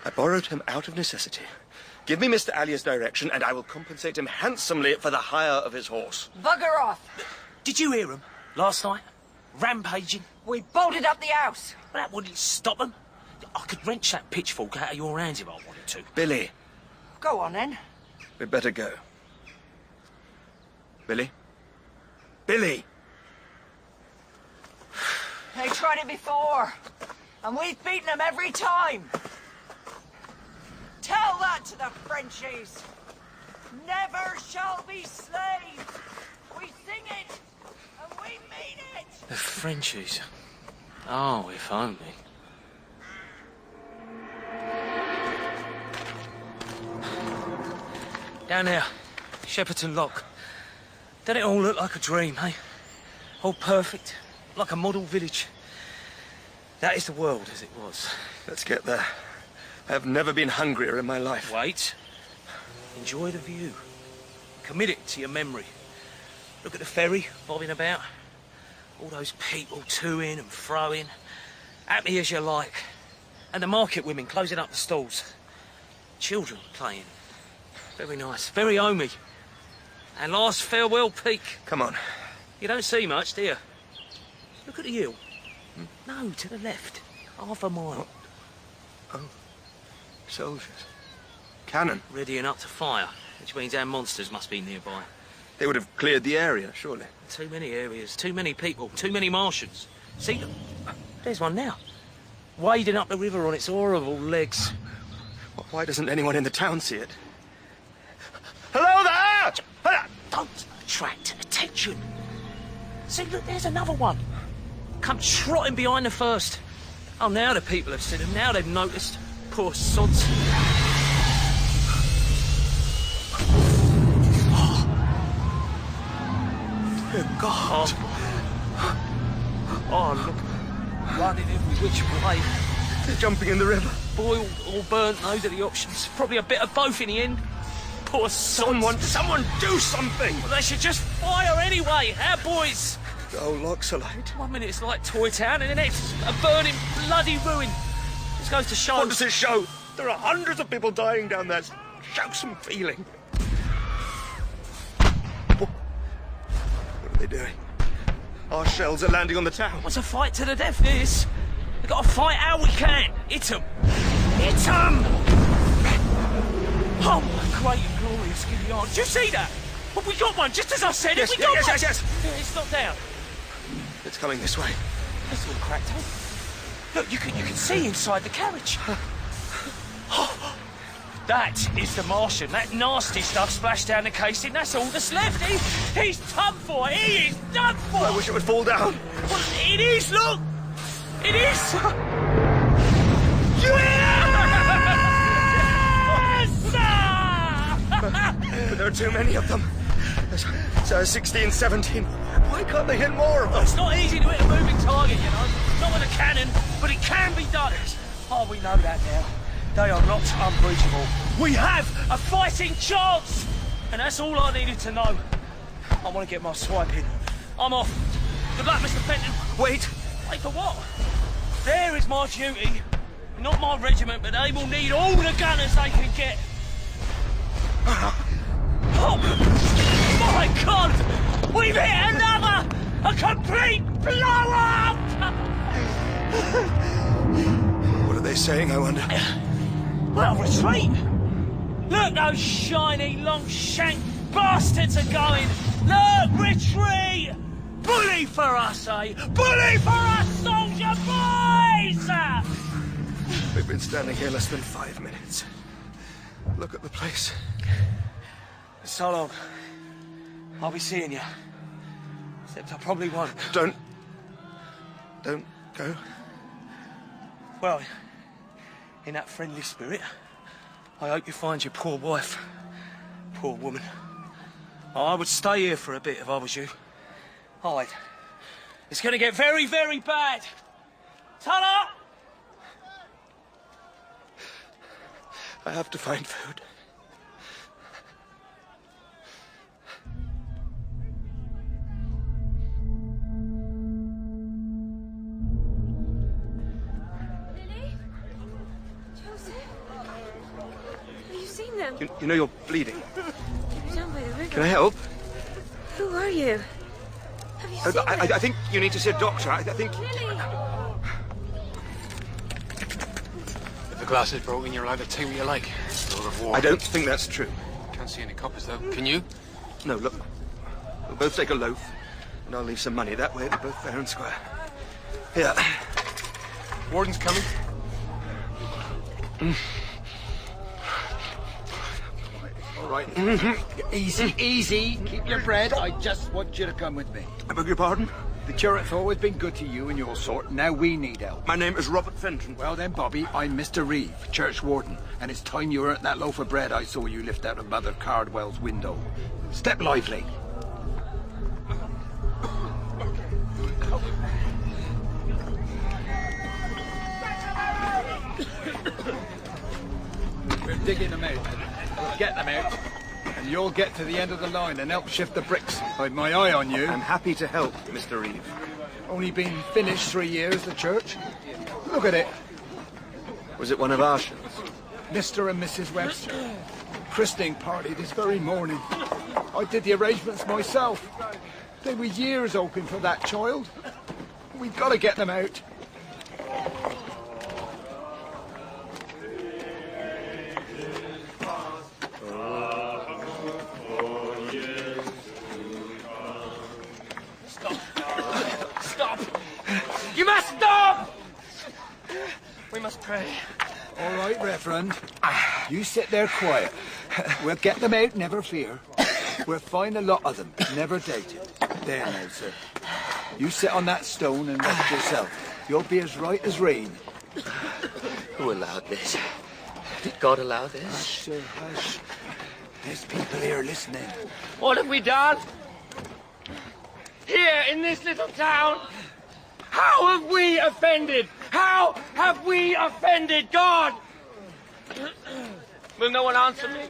I borrowed him out of necessity. Give me Mr. Alia's direction, and I will compensate him handsomely for the hire of his horse. Bugger off! Did you hear him last night? Rampaging? We bolted up the house. Well, that wouldn't stop them. I could wrench that pitchfork out of your hands if I wanted to. Billy. Go on, then. We'd better go. Billy? Billy! They tried it before, and we've beaten them every time. Tell that to the Frenchies. Never shall be slaves. We sing it, and we mean it. The Frenchies. Oh, if only. Down there, Shepperton Lock. Doesn't it all look like a dream, eh? All perfect, like a model village. That is the world as it was. Let's get there. I have never been hungrier in my life. Wait. Enjoy the view. Commit it to your memory. Look at the ferry bobbing about. All those people to-ing and fro-ing. Happy as you like. And the market women closing up the stalls. Children playing. Very nice. Very homey. And last farewell peak. Come on. You don't see much, do you? Look at the hill. No, to the left. Half a mile. Oh. Soldiers. Cannon. Readying up to fire, which means our monsters must be nearby. They would have cleared the area, surely. Too many areas, too many people, too many Martians. See, there's one now. Wading up the river on its horrible legs. Why doesn't anyone in the town see it? Hello there! Don't attract attention. See, look, there's another one. Come trotting behind the first. Oh, now the people have seen him. Now they've noticed. Poor sods. Dear God. Oh, look. Running every which way. They're jumping in the river. Boiled or burnt, those are the options. Probably a bit of both in the end. Poor sods. Someone do something! Well, they should just fire anyway, our boys. The whole lock's alight. 1 minute it's like Toy Town, and the next a burning bloody ruin. This goes to show. What does it show? There are hundreds of people dying down there. Show some feeling. What are they doing? Our shells are landing on the town. What's a fight to the death, this? We've got to fight how we can. Hit them. Hit them! Oh, my great and glorious Gideon. Did you see that? Well, we got one, just as I said. Yes, we got one. yes. Yeah, it's not down. It's coming this way. It's all cracked up. Look, you can see inside the carriage. Oh, that is the Martian. That nasty stuff splashed down the casing. That's all that's left. He's done for. He is done for. I wish it would fall down. Well, it is, look. It is. But there are too many of them. There's 16, 17. Why can't they hit more of them? It's not easy to hit a moving target, you know. Not with a cannon, but it can be done. Oh, we know that now. They are not unbreachable. We have a fighting chance! And that's all I needed to know. I want to get my swipe in. I'm off. Good luck, Mr. Fenton. Wait. Wait for what? There is my duty. Not my regiment, but they will need all the gunners they can get. Oh, my God! We've hit another! A complete blow-up! What are they saying, I wonder? Well, retreat! Look, those shiny, long-shanked bastards are going! Look, retreat! Bully for us, eh? Bully for us, soldier boys! We've been standing here less than 5 minutes. Look at the place. So long. I'll be seeing you. Except I probably won't. Don't go. Well, in that friendly spirit, I hope you find your poor wife. Poor woman. I would stay here for a bit if I was you. Hide. It's going to get very, very bad. Turn up! I have to find food. Them. You know you're bleeding. Down by the river. Can I help? Who are you? Have you seen them? I think you need to see a doctor. I think... Lily! If the glass is broken, you're allowed to take what you like. Lord of War. I don't think that's true. Can't see any coppers, though. Can you? No, look. We'll both take a loaf, and I'll leave some money. That way we're both fair and square. Here. Warden's coming. All right. Easy, easy. Keep your bread. I just want you to come with me. I beg your pardon? The curate's always been good to you and your sort. Now we need help. My name is Robert Fenton. Well then, Bobby, I'm Mr. Reeve, church warden, and it's time you earned that loaf of bread I saw you lift out of Mother Cardwell's window. Step lively. We're digging them out. We'll get them out. And you'll get to the end of the line and help shift the bricks. I've my eye on you. I'm happy to help, Mr. Reeve. Only been finished 3 years, the church. Look at it. Was it one of our shows? Mr. and Mrs. Webster. Christening party this very morning. I did the arrangements myself. They were years hoping for that child. We've got to get them out. Stop! You must stop! We must pray. All right, Reverend. You sit there quiet. We'll get them out, never fear. We'll find a lot of them, never doubt it. There now, sir. You sit on that stone and rest yourself. You'll be as right as rain. Who allowed this? Did God allow this? Hush, sir, hush. There's people here listening. What have we done? Here in this little town? How have we offended? How have we offended God? Will no one answer me?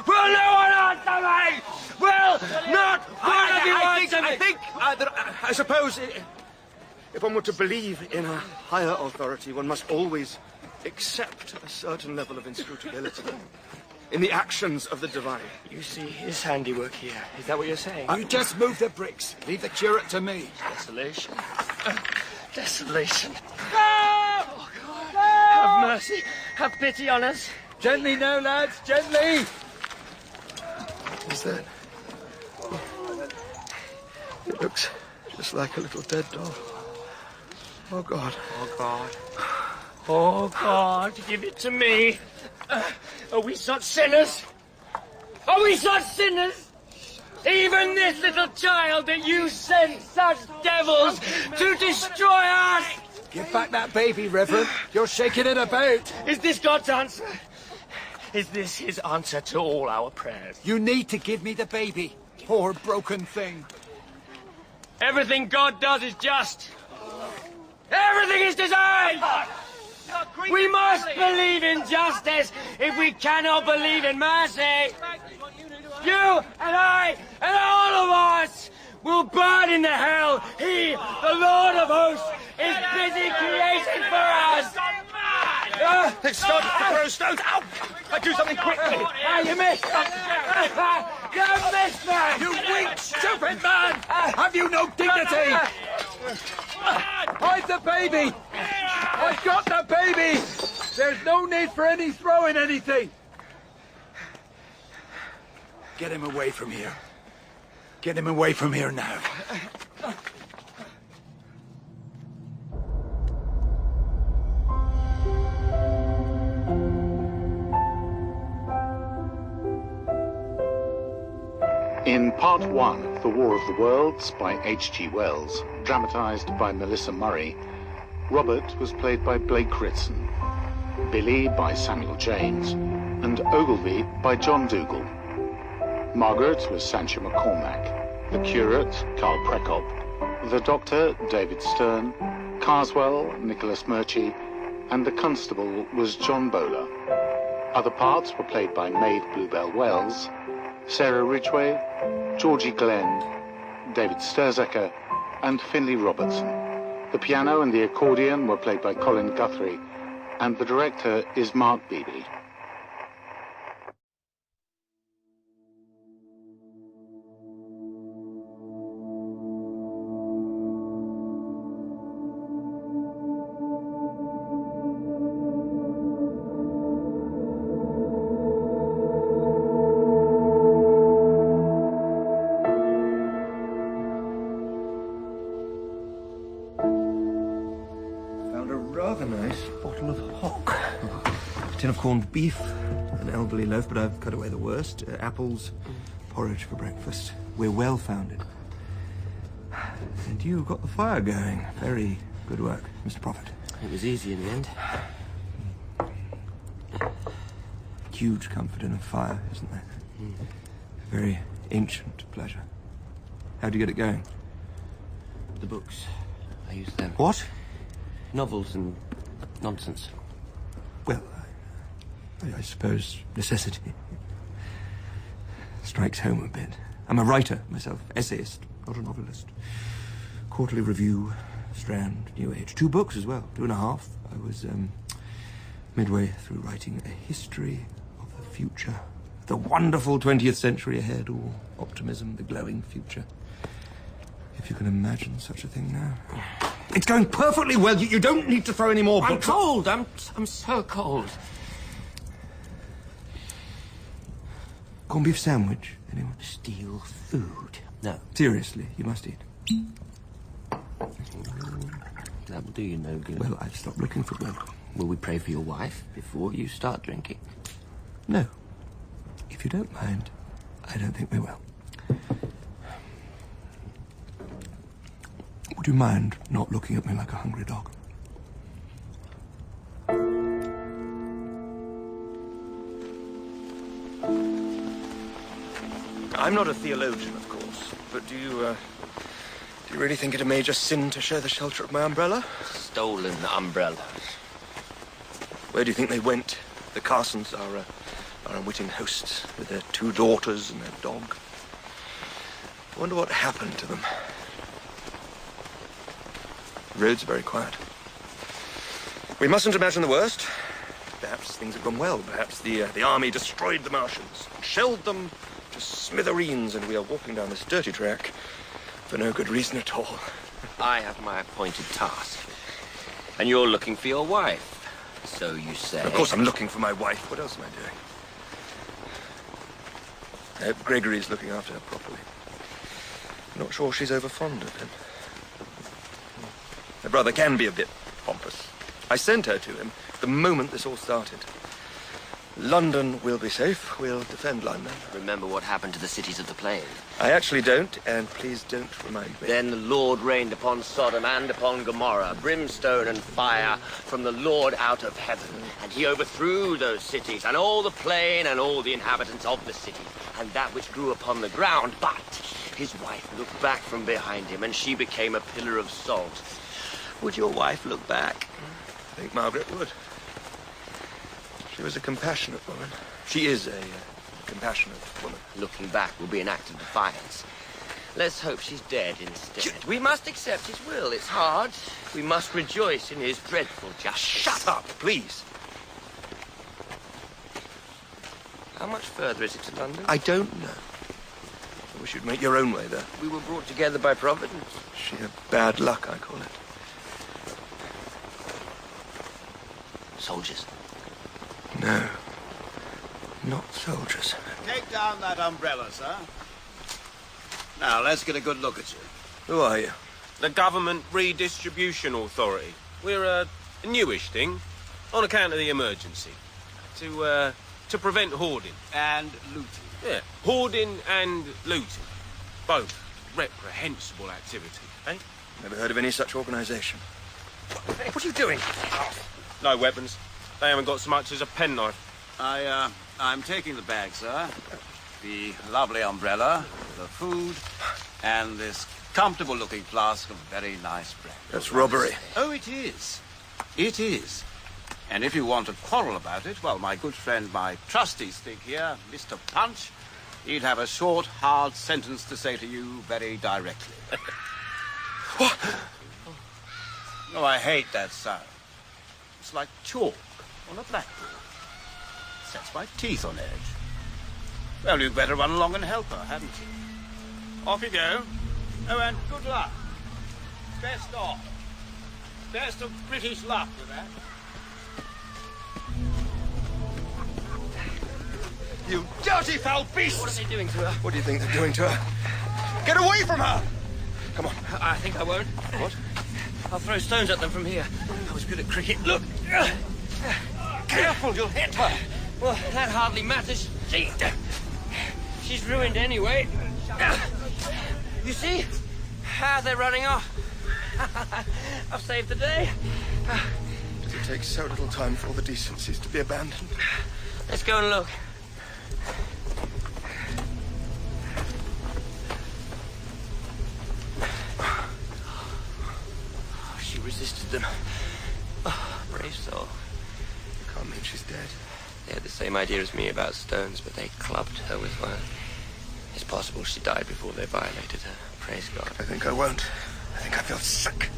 Will no one answer me? Will not one of you answer me? I suppose if one were to believe in a higher authority, one must always accept a certain level of inscrutability in the actions of the divine. You see his handiwork here. Is that what you're saying? You just move the bricks. Leave the curate to me. Desolation. Desolation. No! Oh, God. No! Have mercy. Have pity on us. Gently now, lads. Gently. Is that? It looks just like a little dead doll. Oh, God. Oh, God. Oh, God, give it to me. Are we such sinners? Are we such sinners? Even this little child that you sent such devils to destroy us! Give back that baby, Reverend. You're shaking it about. Is this God's answer? Is this his answer to all our prayers? You need to give me the baby. Poor broken thing. Everything God does is just. Everything is designed! Greek We must believe in justice if we cannot believe in mercy. You and I and all of us will burn in the hell he, the Lord of Hosts, is busy creating for us. It started to throw stones. Ow! I do something quickly. You missed. You missed me. You weak, stupid man! Have you no dignity? Hide the baby! I've got the baby! There's no need for any throwing anything! Get him away from here. Get him away from here now. In Part 1, The War of the Worlds by H.G. Wells, dramatised by Melissa Murray, Robert was played by Blake Ritson, Billy by Samuel James, and Ogilvy by John Dougal. Margaret was Sancha McCormack, the curate, Carl Prekop, the doctor, David Stern, Carswell, Nicholas Murchie, and the constable was John Bowler. Other parts were played by Maeve Bluebell Wells, Sarah Ridgway, Georgie Glenn, David Sturzaker, and Finlay Robertson. The piano and the accordion were played by Colin Guthrie, and the director is Mark Beebe. Tin of corned beef, an elderly loaf, but I've cut away the worst. Apples, porridge for breakfast. We're well founded. And you got the fire going. Very good work, Mr. Prophet. It was easy in the end. Huge comfort in a fire, isn't there? A very ancient pleasure. How'd you get it going? The books. I used them. What? Novels and nonsense. Well, I suppose necessity strikes home a bit. I'm a writer myself, essayist, not a novelist. Quarterly Review, Strand, New Age. 2 books as well, 2.5. I was midway through writing a history of the future. The wonderful 20th century ahead, all optimism, the glowing future. If you can imagine such a thing now. It's going perfectly well. You don't need to throw any more books. I'm cold. I'm so cold. Corned beef sandwich, anyone? Steal food. No. Seriously, you must eat. That will do you no good. Well, I've stopped looking for blood. Will we pray for your wife before you start drinking? No. If you don't mind, I don't think we will. Would you mind not looking at me like a hungry dog? I'm not a theologian, of course, but do you really think it a major sin to share the shelter of my umbrella? Stolen umbrellas. Where do you think they went? The Carsons, our unwitting hosts, with their 2 daughters and their dog. I wonder what happened to them. The roads are very quiet. We mustn't imagine the worst. Perhaps things have gone well. Perhaps the army destroyed the Martians, shelled them to smithereens, and we are walking down this dirty track for no good reason at all. I have my appointed task. And you're looking for your wife, so you say. Of course I'm looking for my wife. What else am I doing? I hope Gregory's looking after her properly. I'm not sure she's over fond of him. Her brother can be a bit pompous. I sent her to him the moment this all started. London will be safe. We'll defend London. Remember what happened to the cities of the plain? I actually don't, and please don't remind me. Then the Lord rained upon Sodom and upon Gomorrah, brimstone and fire from the Lord out of heaven. And he overthrew those cities, and all the plain, and all the inhabitants of the city, and that which grew upon the ground. But his wife looked back from behind him, and she became a pillar of salt. Would your wife look back? I think Margaret would. She was a compassionate woman. She is a compassionate woman. Looking back will be an act of defiance. Let's hope she's dead instead. We must accept his will. It's hard. We must rejoice in his dreadful justice. Shut up, please. How much further is it to London? I don't know. I wish you'd make your own way there. We were brought together by Providence. Sheer bad luck, I call it. Soldiers? No. Not soldiers. Take down that umbrella, sir. Now, let's get a good look at you. Who are you? The Government Redistribution Authority. We're a newish thing, on account of the emergency. To prevent hoarding. And looting. Yeah, hoarding and looting. Both reprehensible activity, eh? Never heard of any such organisation. What are you doing? No weapons. They haven't got so much as a penknife. I'm taking the bag, sir. The lovely umbrella, the food, and this comfortable-looking flask of very nice brandy. That's robbery. Oh, it is. It is. And if you want to quarrel about it, well, my good friend, my trusty stick here, Mr. Punch, he'd have a short, hard sentence to say to you very directly. What? Oh, I hate that sound. It's like chalk on a blackboard. Sets my teeth on edge. Well, you'd better run along and help her, hadn't you? Off you go. Oh, and good luck. Best off. Best of British luck with that. You dirty foul beast! What are they doing to her? What do you think they're doing to her? Get away from her! Come on. I think I won't. What? I'll throw stones at them from here. I was good at cricket. Look! Careful, you'll hit her! Well, that hardly matters. She's ruined anyway. You see? How they're running off. I've saved the day. Does it take so little time for all the decencies to be abandoned? Let's go and look. She resisted them. Oh, brave soul. You can't mean she's dead. They had the same idea as me about stones, but they clubbed her with one. It's possible she died before they violated her. Praise God. I think I won't. I think I feel sick.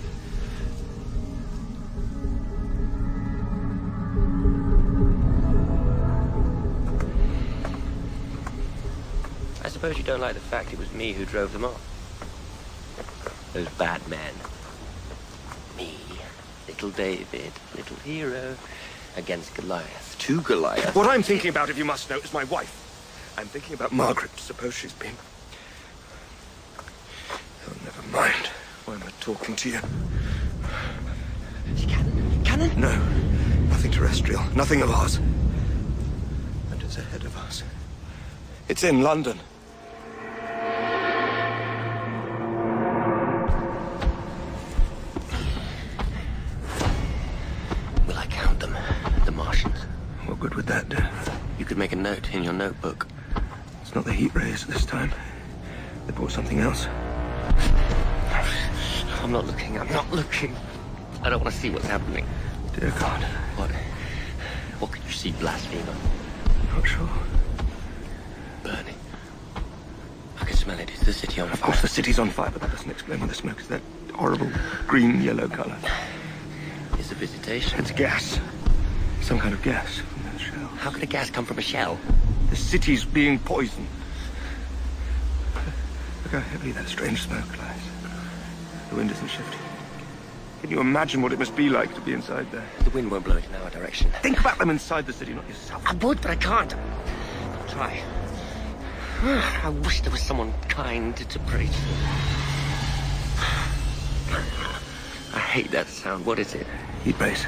I suppose you don't like the fact it was me who drove them off. Those bad men. Me, little David, little hero, against Goliath. Two Goliaths. What I'm thinking about, if you must know, is my wife. I'm thinking about Margaret. Suppose she's been... Oh, never mind. Why am I talking to you? Cannon? Cannon? No. Nothing terrestrial. Nothing of ours. And it's ahead of us. It's in London. Will I count them? The Martians? What good would that do? You could make a note in your notebook. It's not the heat rays this time. They brought something else. I'm not looking. I'm not looking. I don't want to see what's happening. Dear God. What? What could you see, blasphemer? Not sure. Burning. I can smell it. It's the city on fire. Of course the city's on fire, but that doesn't explain why the smoke is that horrible green-yellow colour. It's a visitation. It's gas. Some kind of gas from those shells. How could a gas come from a shell? The city's being poisoned. Look how heavily that strange smoke lies. The wind isn't shifting. Can you imagine what it must be like to be inside there? The wind won't blow it in our direction. Think about them inside the city, not yourself. I would, but I can't. I'll try. I wish there was someone kind to pray to. I hate that sound. What is it? Heat rays.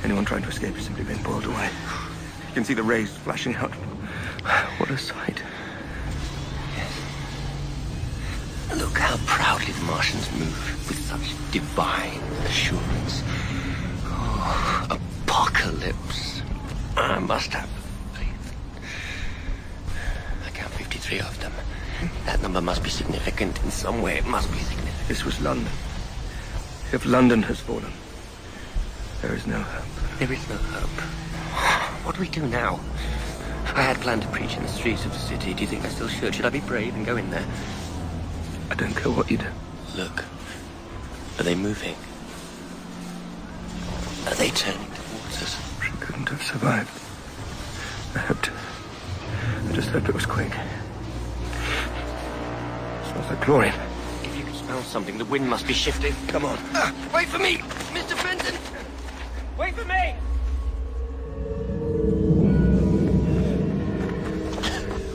Anyone trying to escape is simply being boiled away. You can see the rays flashing out. What a sight. Look how proudly the Martians move, with such divine assurance. Oh, apocalypse. I must have faith. I count 53 of them. That number must be significant in some way. It must be significant. This was London. If London has fallen, there is no hope. There is no hope. What do we do now? I had planned to preach in the streets of the city. Do you think I still should? Should I be brave and go in there? I don't care what you do. Look. Are they moving? Are they turning towards us? She couldn't have survived. I just hoped it was quick. It smells like chlorine. If you can smell something, the wind must be shifting. Come on. Wait for me, Mr. Fenton! Wait for me!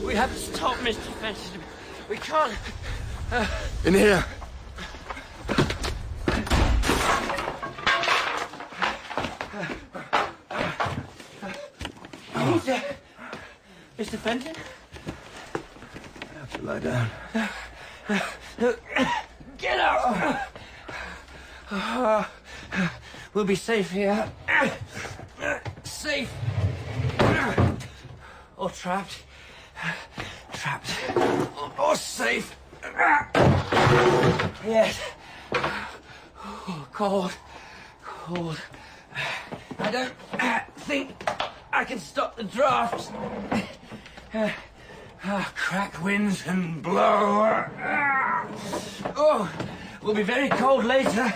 We have to stop, Mr. Fenton. We can't... In here. Mr. Fenton? I have to lie down. Get up! We'll be safe here. Safe. Or trapped. Trapped. Or safe. Yes. Oh, cold. Cold. I don't think I can stop the draft. Crack winds and blow. Oh, we'll be very cold later.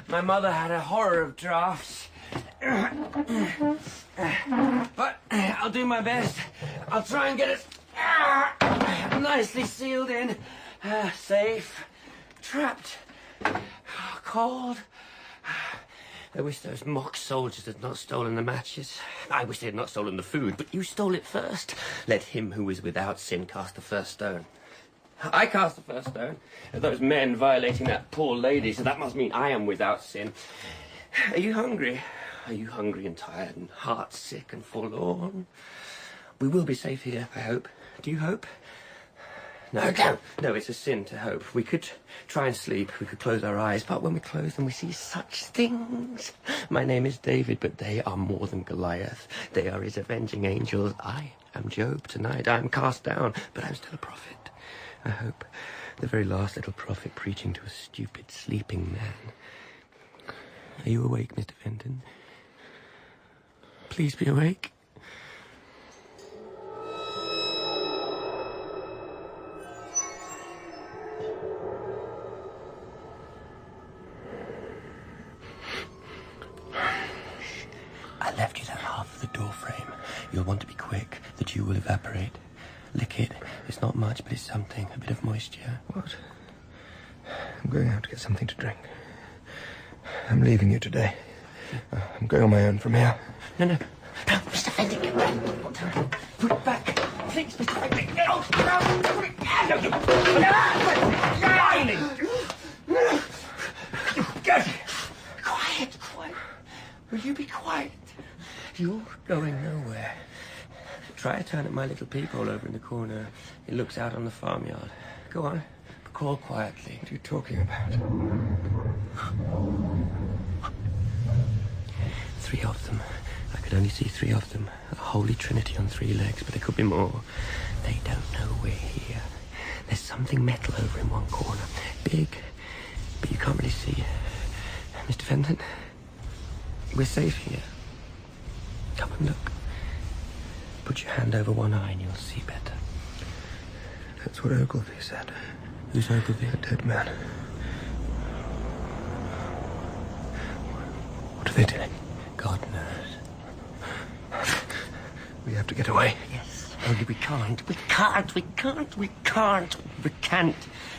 My mother had a horror of drafts. But I'll do my best. I'll try and get it nicely sealed in. Safe. Trapped. Cold. I wish those mock soldiers had not stolen the matches. I wish they had not stolen the food, but you stole it first. Let him who is without sin cast the first stone. I cast the first stone. Those men violating that poor lady, so that must mean I am without sin. Are you hungry? Are you hungry and tired and heart sick and forlorn? We will be safe here, I hope. Do you hope? No, no, it's a sin to hope. We could try and sleep, we could close our eyes, but when we close them we see such things. My name is David, but they are more than Goliath. They are his avenging angels. I am Job tonight. I am cast down, but I'm still a prophet. I hope. The very last little prophet preaching to a stupid, sleeping man. Are you awake, Mr. Fenton? Please be awake. I left you that half of the door frame. You'll want to be quick. The dew will evaporate. Lick it. It's not much, but it's something. A bit of moisture. What? I'm going out to get something to drink. I'm leaving you today. I'm going on my own from here. No, Mr. Fenton. Put it back. Please, Mr. Fenton. Quiet. Will you be quiet? You're going nowhere. Try a turn at my little peephole over in the corner. It looks out on the farmyard. Go on. Crawl quietly. What are you talking about? 3 of them. I could only see 3 of them. A holy trinity on 3 legs, but there could be more. They don't know we're here. There's something metal over in one corner. Big, but you can't really see. Mr. Fenton, we're safe here. Come and look. Put your hand over one eye and you'll see better. That's what Ogilvy said. Who's Ogilvy? A dead man. What are they doing? God knows. We have to get away. Yes. Only we can't. We can't.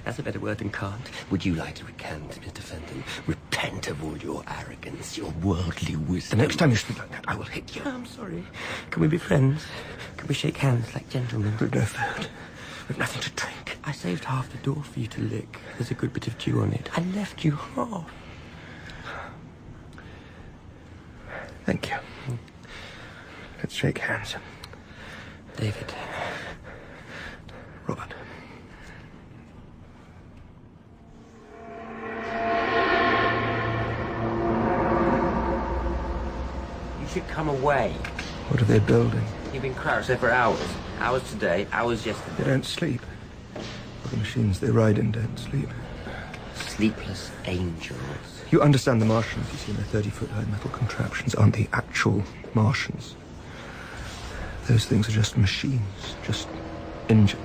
That's a better word than can't. Would you like to recant, Mr. Fenton? Repent of all your arrogance, your worldly wisdom. The next time you speak like that, I will hit you. I'm sorry. Can we be friends? Can we shake hands like gentlemen? We've no food. We've nothing to drink. I saved half the door for you to lick. There's a good bit of dew on it. I left you half. Thank you. Let's shake hands. David. Robert. You should come away. What are they building? You've been crouched there for hours. Hours today, hours yesterday. They don't sleep. Well, the machines they ride in don't sleep. Sleepless angels. You understand the Martians you see in their 30-foot-high metal contraptions aren't the actual Martians. Those things are just machines, just engines.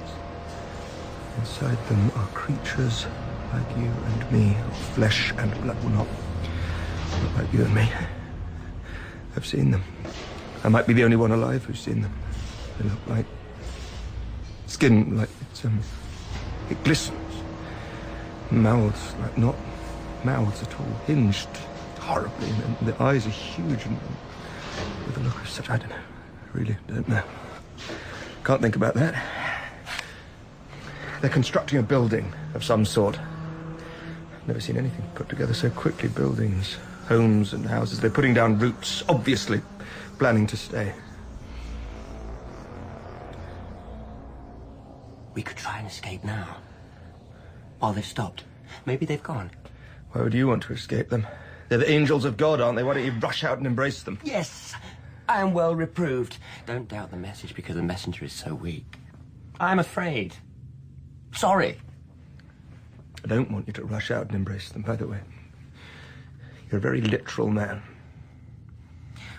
Inside them are creatures like you and me, of flesh and blood. Well, not like you and me. I've seen them. I might be the only one alive who's seen them. They look like skin, like it glistens. Mouths, like not mouths at all, hinged horribly, and the eyes are huge and with a look of such, I don't know, really don't know. Can't think about that. They're constructing a building of some sort. Never seen anything put together so quickly. Buildings, homes and houses. They're putting down roots, obviously planning to stay. We could try and escape now. While they've stopped. Maybe they've gone. Why would you want to escape them? They're the angels of God, aren't they? Why don't you rush out and embrace them? Yes, I am well reproved. Don't doubt the message because the messenger is so weak. I'm afraid. Sorry. I don't want you to rush out and embrace them, by the way. You're a very literal man.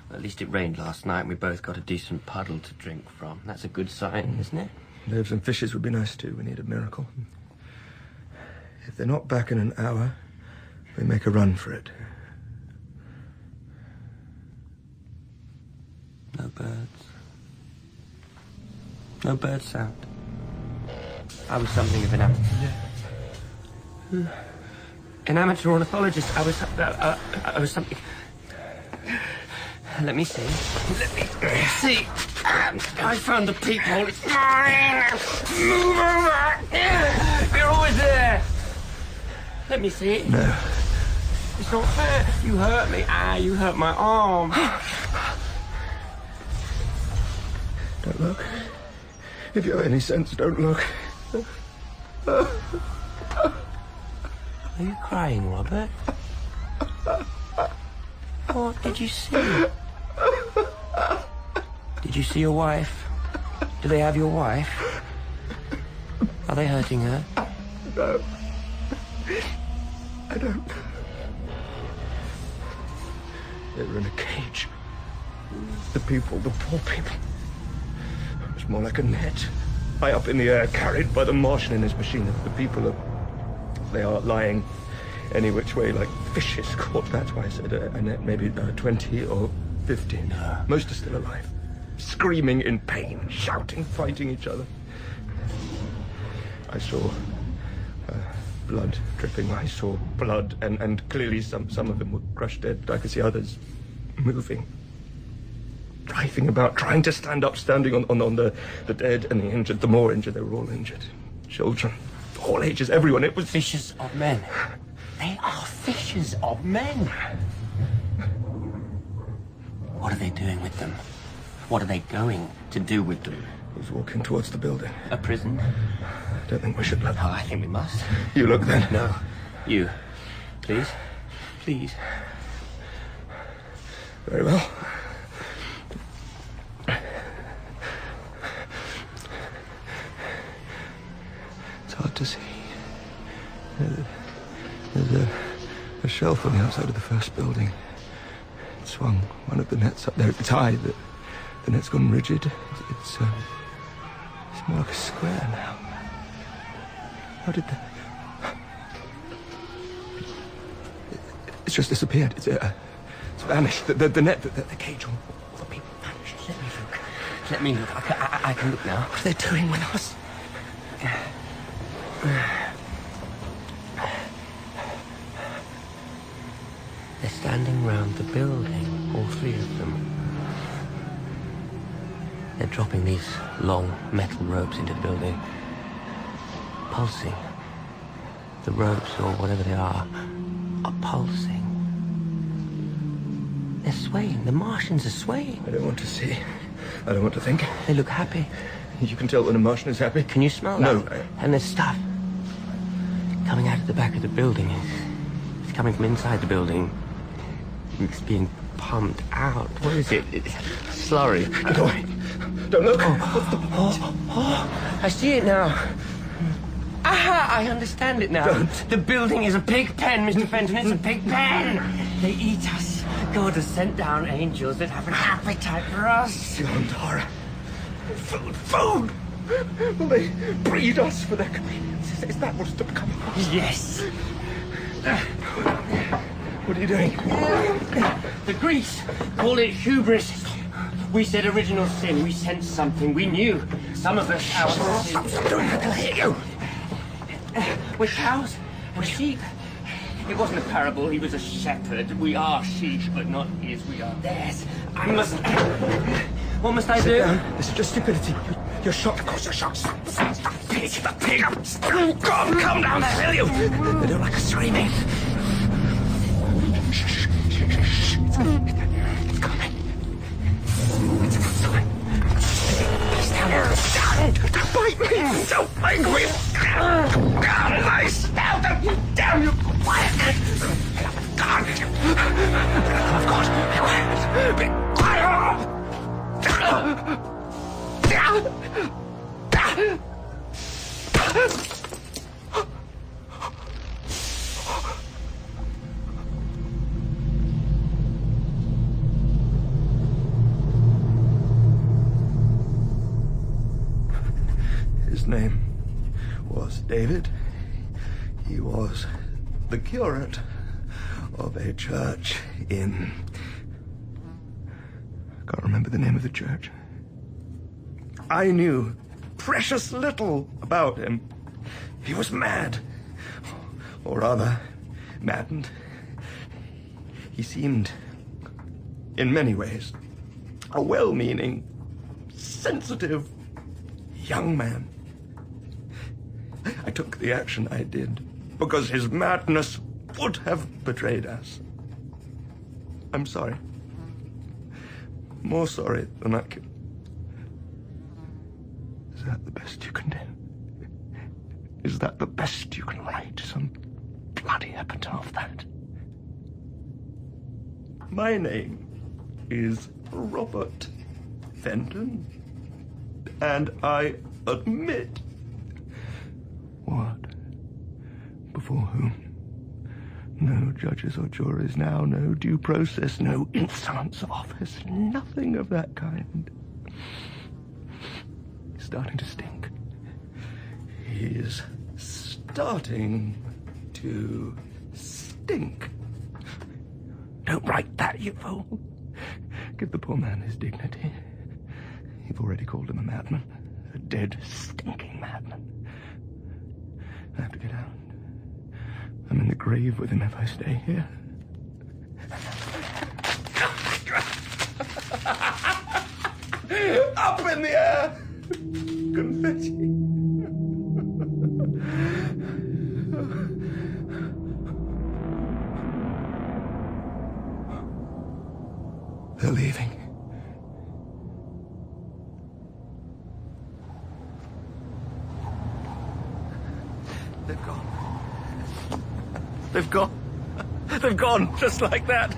Well, at least it rained last night and we both got a decent puddle to drink from. That's a good sign, isn't it? Loaves and fishes would be nice too. We need a miracle. If they're not back in an hour, we make a run for it. No birds. No bird sound. I was something of an amateur ornithologist. I was something. Let me see. Let me see. I found the peephole. It's mine. Move over. You're always there. Let me see it. No. It's not fair. You hurt me. You hurt my arm. Don't look. If you have any sense, don't look. Are you crying, Robert? What did you see? Did you see your wife? Do they have your wife? Are they hurting her? No. I don't. They were in a cage. The people, the poor people. It was more like a net. High up in the air, carried by the Martian in his machine. The people they are lying any which way, like fishes caught. That's why I said a net, maybe 20 or 15. No. Most are still alive. Screaming in pain, shouting, fighting each other. I saw blood dripping. I saw blood, and clearly some of them were crushed dead. I could see others moving, writhing about, trying to stand up, standing on the dead and the injured. The more injured, they were all injured. Children, all ages, everyone. It was Fishers of men. They are fishers of men. What are they doing with them? What are they going to do with them? Who's walking towards the building? A prison? I don't think we should look. Oh, I think we must. You look then. No. You. Please. Please. Very well. It's hard to see. There's a shelf on the outside of the first building. It swung one of the nets up there. It's high. The net's gone rigid. It's more like a square now. How did that? It's just disappeared. It's vanished. The net, the cage, all the people vanished. Let me look. Let me look. I can look now. What are they doing with us? They're standing round the building, all three of them. They're dropping these long metal ropes into the building. Pulsing. The ropes, or whatever they are pulsing. They're swaying. The Martians are swaying. I don't want to see. I don't want to think. They look happy. You can tell when a Martian is happy. Can you smell that? No. And there's stuff coming out of the back of the building. It's coming from inside the building. It's being pumped out. What is it? It's slurry. Get away. Don't look. What's the point? I see it now. I understand it now. Don't. The building is a pig pen, Mr. Fenton. It's a pig pen. They eat us. God has sent down angels that have an appetite for us. Beyond horror. Food! Will they breed us for their convenience? Is that what's to become of us? Yes. What are you doing? The Greeks call it hubris. We said original sin. We sensed something. We knew. Some of us, our sins. Stop doing that, they'll hear you. We're cows and sheep. It wasn't a parable. He was a shepherd. We are sheep, but not his. We are theirs. I must... What must I do? Sit down. This is just stupidity. You're shocked. Of course you're shocked. Stop. The pig. God, come down there, will you? They don't like us screaming. Shh. It's coming. It's outside. He's down there. Don't bite me. Don't bite me. Lie down. Damn you. Quiet. God. Oh, God. Be quiet. Be quiet. His name was David. He was the curate of a church in... I can't remember the name of the church. I knew precious little about him. He was mad, or rather, maddened. He seemed, in many ways, a well-meaning, sensitive young man. I took the action I did because his madness would have betrayed us. I'm sorry. More sorry than I can. Is that the best you can do? Is that the best you can write? Some bloody epitaph, that? My name is Robert Fenton, and I admit... What? Before whom? No judges or juries now, no due process, no insolence of office, nothing of that kind. He's starting to stink. He's starting to stink. Don't write that, you fool. Give the poor man his dignity. You've already called him a madman. A dead, stinking madman. I have to get out. I'm in the grave with him if I stay here. Up in the air! Confetti. They're leaving. They've gone. They've gone. They've gone, just like that.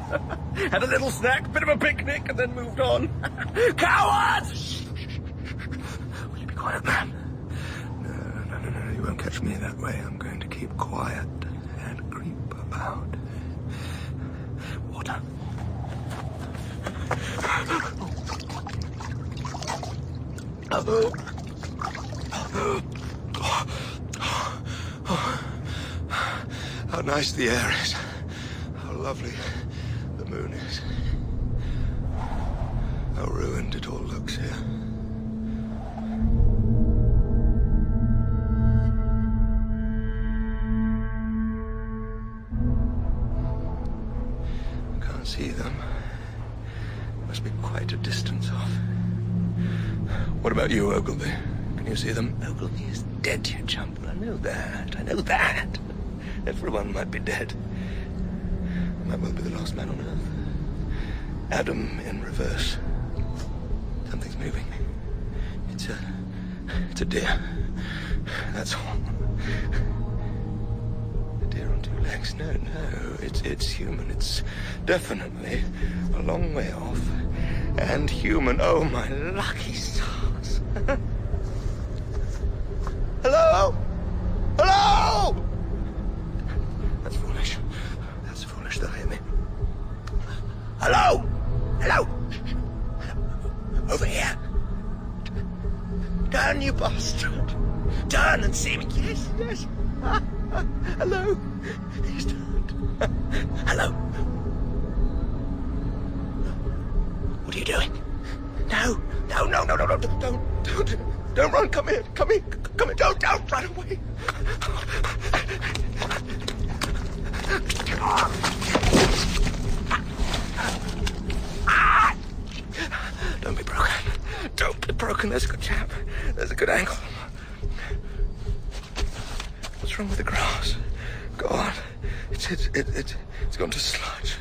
Had a little snack, bit of a picnic, and then moved on. Cowards! Will you be quiet, man? No, you won't catch me that way. I'm going to keep quiet and creep about. Water. How nice the air is. How lovely the moon is. How ruined it all looks here. I can't see them. Must be quite a distance off. What about you, Ogilvy? Can you see them? Ogilvy is dead, you chump. I know that. Everyone might be dead. I might well be the last man on Earth. Adam in reverse. Something's moving. It's a deer. That's all. A deer on two legs. No, it's human. It's definitely a long way off. And human. Oh, my lucky stars. Hello? Hello? Hello? Hello? Over here. Turn, you bastard. Turn and see me. Yes, yes. Hello. He's turned. Hello. What are you doing? No, don't run. Come here. Don't run away. Don't be broken. Don't be broken. There's a good chap. There's a good angle. What's wrong with the grass? Go on. It's gone to sludge.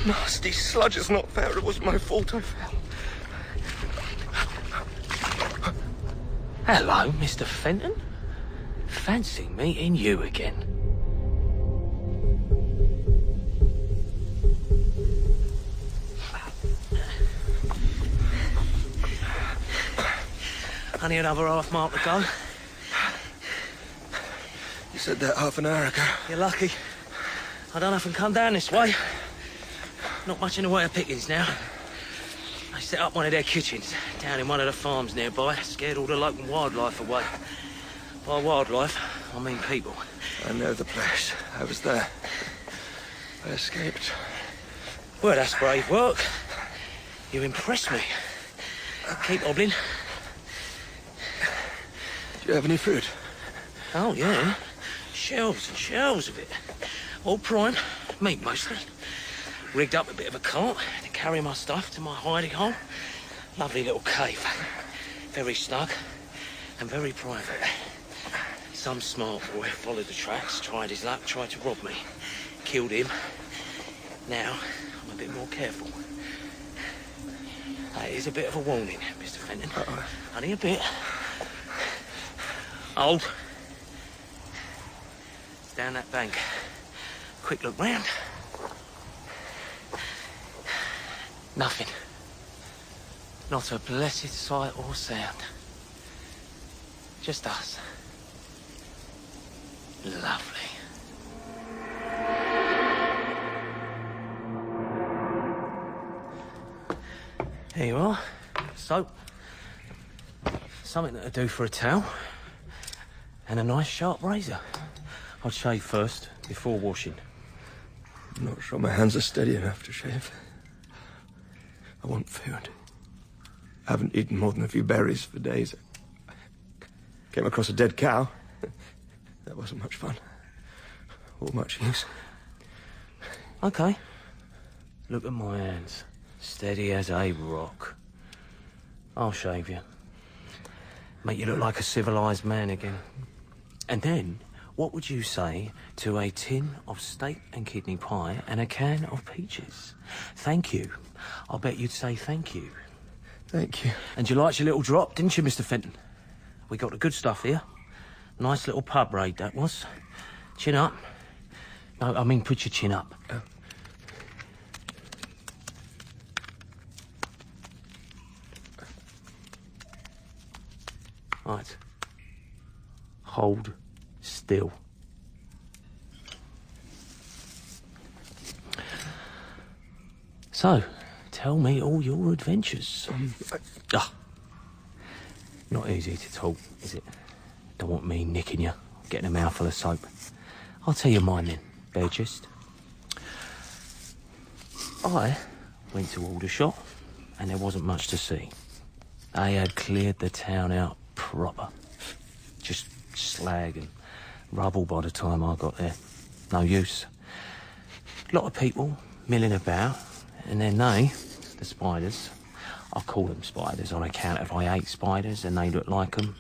Nasty sludge. It's not fair. It wasn't my fault. I fell. Hello, Mr. Fenton. Fancy meeting you again. Only another half mile to go. You said that half an hour ago. You're lucky. I don't often come down this way. Not much in the way of pickings now. They set up one of their kitchens down in one of the farms nearby, scared all the local wildlife away. By wildlife, I mean people. I know the place. I was there. I escaped. Well, that's brave work. You impress me. Keep hobbling. Do you have any food? Oh, yeah. Shelves and shelves of it. All prime, meat mostly. Rigged up a bit of a cart to carry my stuff to my hiding hole. Lovely little cave. Very snug and very private. Some smart boy followed the tracks, tried his luck, tried to rob me. Killed him. Now, I'm a bit more careful. That is a bit of a warning, Mr. Fenton. Only a bit. Hold. Down that bank. Quick look round. Nothing. Not a blessed sight or sound. Just us. Lovely. Here you are. Soap. Something that'll do for a towel. And a nice sharp razor. I'd shave first, before washing. I'm not sure my hands are steady enough to shave. I want food. I haven't eaten more than a few berries for days. Came across a dead cow. That wasn't much fun. Or much use. Okay. Look at my hands. Steady as a rock. I'll shave you. Make you look like a civilised man again. And then, what would you say to a tin of steak and kidney pie and a can of peaches? Thank you. I'll bet you'd say thank you. Thank you. And you liked your little drop, didn't you, Mr. Fenton? We got the good stuff here. Nice little pub raid, that was. Chin up. No, I mean put your chin up. Right. Hold still. So, tell me all your adventures. Not easy to talk, is it? Don't want me nicking you, getting a mouthful of soap. I'll tell you mine then, bare gist. I went to Aldershot, and there wasn't much to see. They had cleared the town out proper. Just slag and rubble by the time I got there. No use. A lot of people milling about, and then they, the spiders, I call them spiders on account of I hate spiders and they look like them.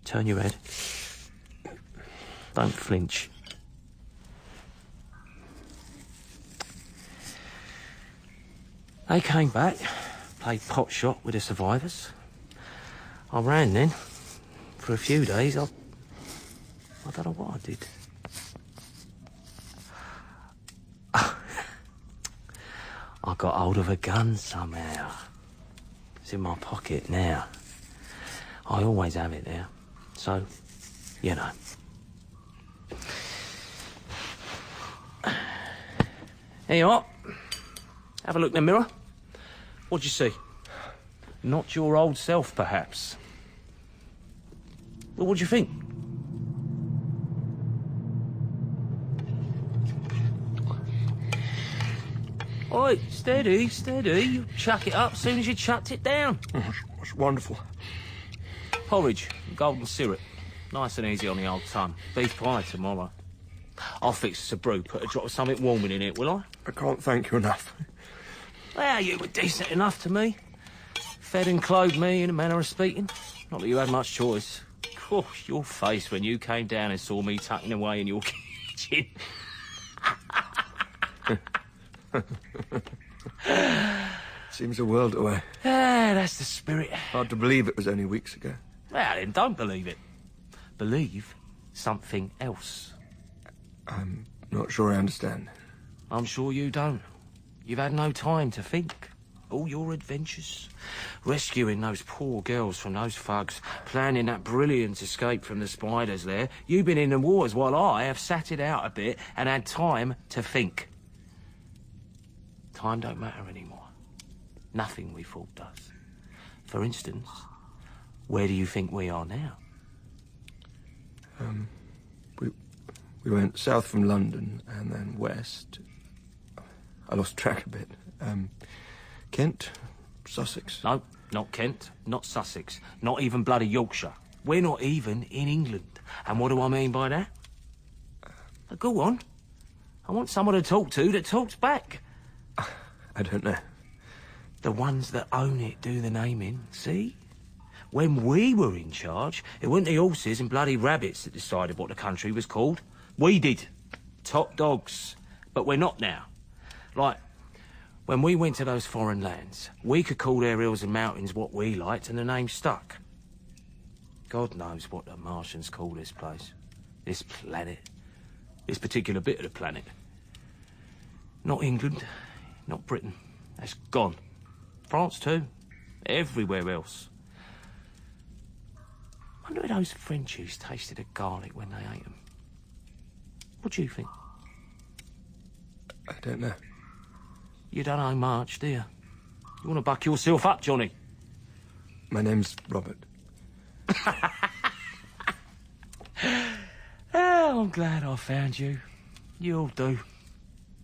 Turn your head. Don't flinch. They came back, played pot shot with the survivors. I ran then. For a few days, I don't know what I did. I got hold of a gun somehow. It's in my pocket now. I always have it there. So, you know. Here you are. Have a look in the mirror. What'd you see? Not your old self, perhaps. Well, what do you think? Oi, steady, steady. You chuck it up as soon as you chucked it down. Oh, it's wonderful. Porridge, golden syrup. Nice and easy on the old tongue. Beef pie tomorrow. I'll fix us a brew, put a drop of something warming in it, will I? I can't thank you enough. Well, you were decent enough to me. Fed and clothed me in a manner of speaking. Not that you had much choice. Gosh, your face when you came down and saw me tucking away in your kitchen. Seems a world away. Ah, that's the spirit. Hard to believe it was only weeks ago. Well, then don't believe it. Believe something else. I'm not sure I understand. I'm sure you don't. You've had no time to think. All your adventures, rescuing those poor girls from those thugs, planning that brilliant escape from the spiders there. You've been in the wars while I have sat it out a bit and had time to think. Time don't matter anymore. Nothing we thought does. For instance, where do you think we are now? We went south from London and then west. I lost track a bit. Kent? Sussex? No, not Kent, not Sussex, not even bloody Yorkshire. We're not even in England. And what do I mean by that? Go on. I want someone to talk to that talks back. I don't know. The ones that own it do the naming, see? When we were in charge, it weren't the horses and bloody rabbits that decided what the country was called. We did. Top dogs. But we're not now. Like, when we went to those foreign lands, we could call their hills and mountains what we liked and the name stuck. God knows what the Martians call this place. This planet. This particular bit of the planet. Not England. Not Britain. That's gone. France too. Everywhere else. Wonder if those Frenchies tasted of garlic when they ate them. What do you think? I don't know. You don't know much, do you? You want to buck yourself up, Johnny? My name's Robert. Oh, I'm glad I found you. You'll do.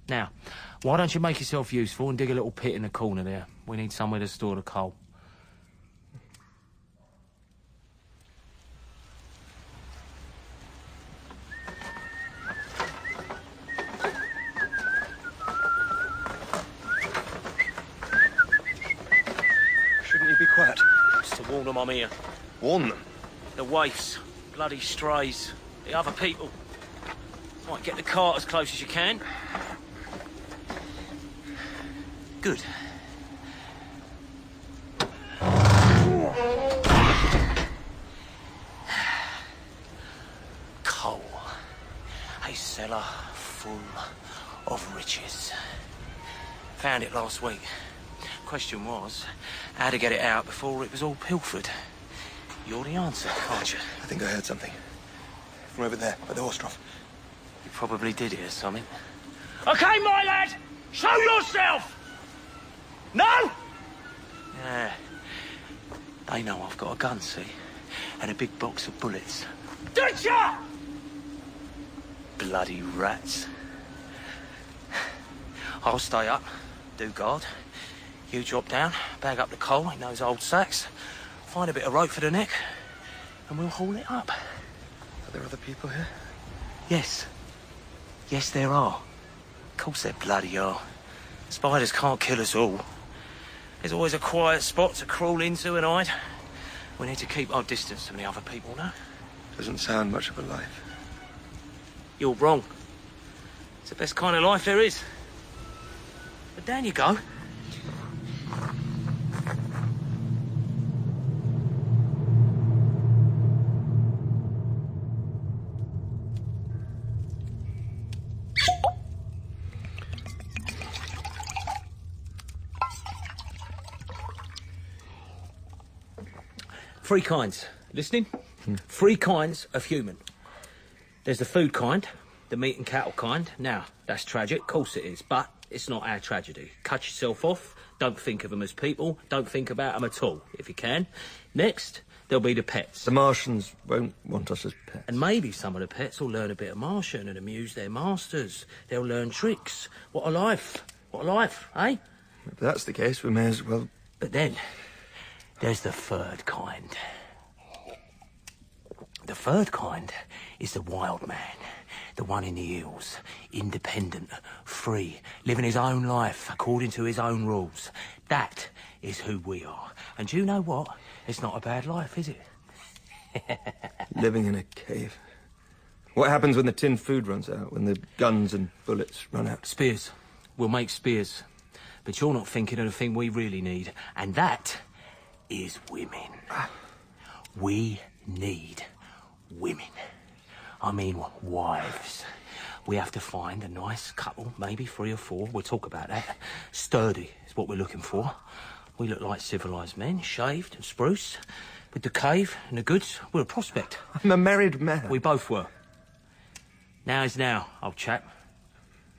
Now, why don't you make yourself useful and dig a little pit in the corner there? We need somewhere to store the coal. Shouldn't you be quiet? Just to warn them I'm here. Warn them? The waifs, bloody strays, the other people. Might get the cart as close as you can. Good. Coal. A cellar full of riches. Found it last week. Question was, how to get it out before it was all pilfered. You're the answer, aren't you? I think I heard something. From over there, by the horse trough. You probably did hear something. Okay, my lad! Show yourself! No? Yeah. They know I've got a gun, see? And a big box of bullets. Did ya? Bloody rats. I'll stay up, do guard. You drop down, bag up the coal in those old sacks, find a bit of rope for the neck, and we'll haul it up. Are there other people here? Yes. Yes, there are. Of course there bloody are. Spiders can't kill us all. There's always a quiet spot to crawl into and hide. We need to keep our distance from the other people, no? Doesn't sound much of a life. You're wrong. It's the best kind of life there is. But down you go. Three kinds. Listening? Three kinds of human. There's the food kind, the meat and cattle kind. Now, that's tragic, of course it is, but It's not our tragedy. Cut yourself off. Don't think of them as people. Don't think about them at all, if you can. Next, there'll be the pets. The Martians won't want us as pets. And maybe some of the pets will learn a bit of Martian and amuse their masters. They'll learn tricks. What a life. What a life, eh? If that's the case, we may as well... But then, there's the third kind. The third kind is the wild man. The one in the hills, independent, free, living his own life according to his own rules. That is who we are. And do you know what? It's not a bad life, is it? Living in a cave. What happens when the tin food runs out, when the guns and bullets run out? Spears. We'll make spears. But you're not thinking of the thing we really need, and that is women. We need women. I mean, wives. We have to find a nice couple, maybe 3 or 4. We'll talk about that. Sturdy is what we're looking for. We look like civilised men, shaved and spruce. With the cave and the goods, we're a prospect. I'm a married man. We both were. Now is now, old chap.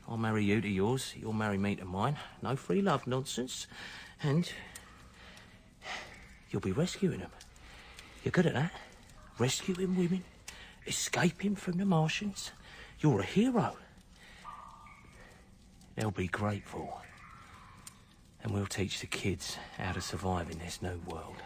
I'll marry you to yours, you'll marry me to mine. No free love nonsense. And you'll be rescuing them. You're good at that. Rescuing women. Escaping from the Martians. You're a hero. They'll be grateful. And we'll teach the kids how to survive in this new world.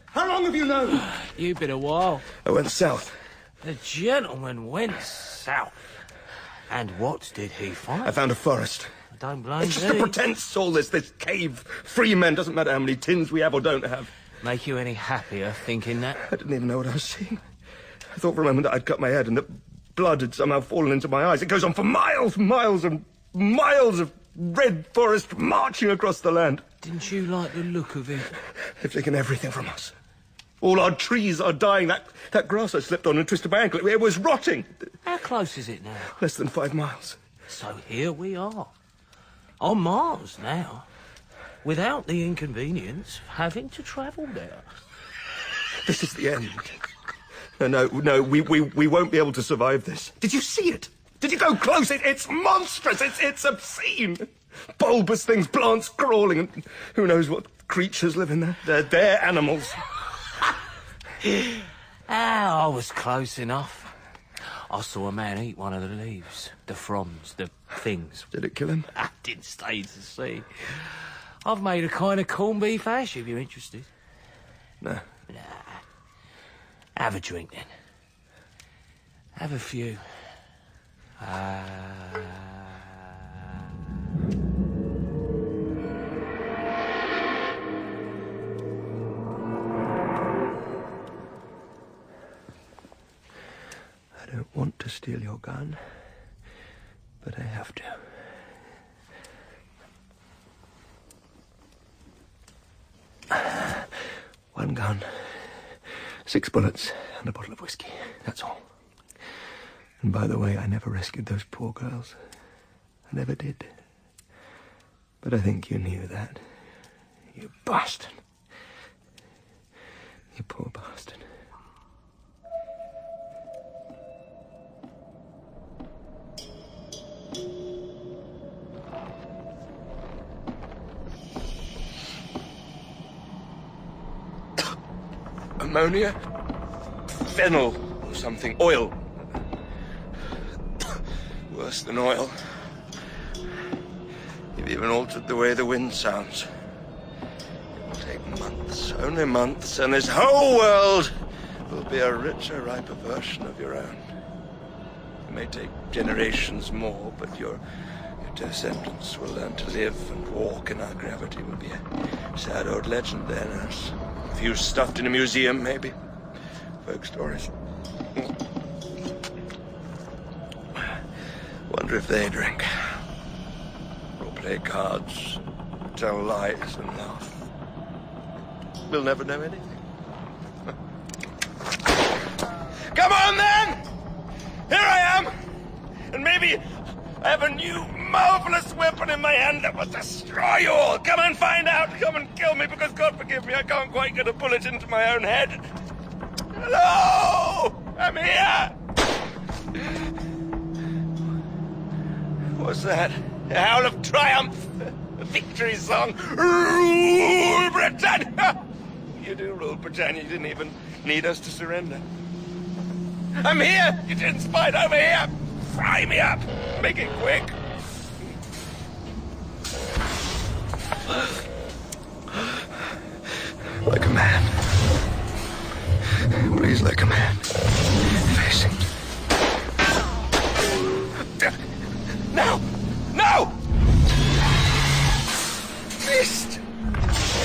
How long have you known? You've been a while. I went south. The gentleman went south. And what did he find? I found a forest. I don't blame It's just thee. a pretense, all this cave. Free men, doesn't matter how many tins we have or don't have. Make you any happier thinking that? I didn't even know what I was seeing. I thought for a moment that I'd cut my head and that blood had somehow fallen into my eyes. It goes on for miles, miles and miles of red forest marching across the land. Didn't you like the look of it? They've taken everything from us. All our trees are dying. That grass I slipped on and twisted my ankle, it was rotting. How close is it now? Less than 5 miles. So here we are. On Mars now. Without the inconvenience of having to travel there. This is the end. No, we won't be able to survive this. Did you see it? Did you go close? It's monstrous. It's obscene. Bulbous things, plants crawling, and who knows what creatures live in there. They're animals. I was close enough. I saw a man eat one of the leaves, the fronds, the things. Did it kill him? I didn't stay to see. I've made a kind of corned beef hash, if you're interested. No. Nah. Have a drink, then. Have a few. I don't want to steal your gun, but I have to. One gun, 6 bullets, and a bottle of whiskey. That's all. And by the way, I never rescued those poor girls. I never did. But I think you knew that. You bastard. You poor bastard. Ammonia? Fennel or something. Oil. Worse than oil. You've even altered the way the wind sounds. It will take months, only months, and this whole world will be a richer, riper version of your own. It may take generations more, but your descendants will learn to live and walk in our gravity. Will be a sad old legend there, nurse. A few stuffed in a museum, maybe. Folk stories. Wonder if they drink. Or play cards, tell lies and laugh. we'll never know anything. Come on, then! Here I am! And maybe I have a new, marvelous weapon in my hand that will destroy you all! Come and find out! Come and kill me, because God forgive me, I can't quite get a bullet into my own head. Hello! I'm here! What's that? A howl of triumph! A victory song! Rule Britannia! You do rule Britannia, you didn't even need us to surrender. I'm here! You didn't spite over here! Fry me up! Make it quick! Like a man. Please, like a man. Face it. No! No! Missed!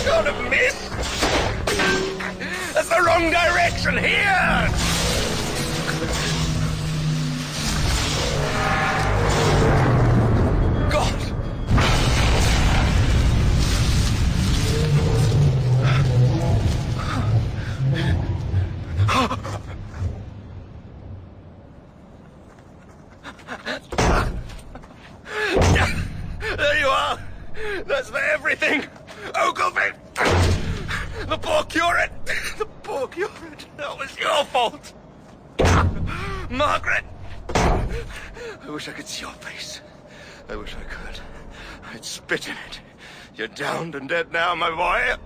Should have missed! That's the wrong direction! Here! God! There you are! That's for everything! Ogilvy! The poor curate! The poor curate! That was your fault! Margaret! I wish I could see your face. I wish I could. I'd spit in it. You're downed and dead now, my boy.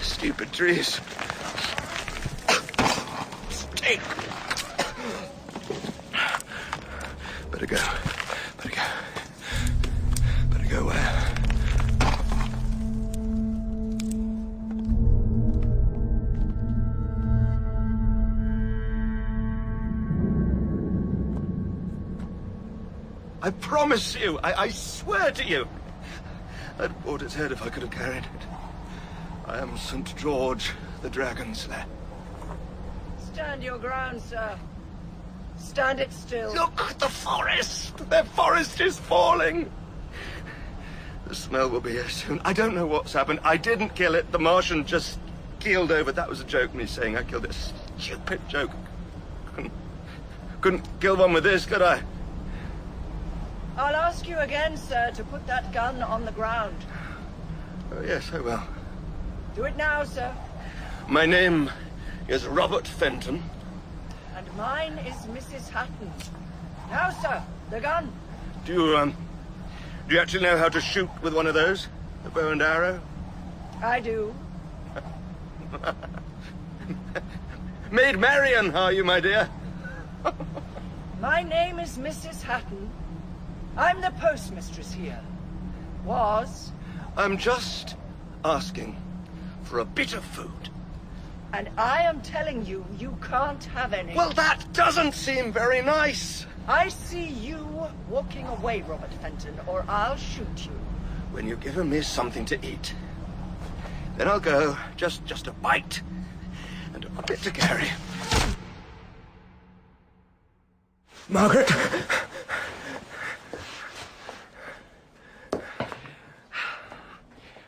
Stupid trees. Stink. Better go. Better go. Better go where? I promise you, I swear to you, I'd have bought its head if I could have carried it. I am St. George, the Dragon Slayer. Stand your ground, sir. Stand it still. Look at the forest! The forest is falling! The smell will be here soon. I don't know what's happened. I didn't kill it. The Martian just keeled over. That was a joke, me saying I killed it. Stupid joke. Couldn't kill one with this, could I? I'll ask you again, sir, to put that gun on the ground. Oh, yes, I will. Do it now, sir. My name is Robert Fenton. And mine is Mrs. Hatton. Now, sir, the gun. Do you actually know how to shoot with one of those? The bow and arrow? I do. Maid Marian, are you, my dear? My name is Mrs. Hatton. I'm the postmistress here. Was. I'm just asking for a bit of food. And I am telling you, you can't have any. Well, that doesn't seem very nice. I see you walking away, Robert Fenton, or I'll shoot you. When you've given me something to eat, then I'll go. Just a bite and a bit to carry. Margaret!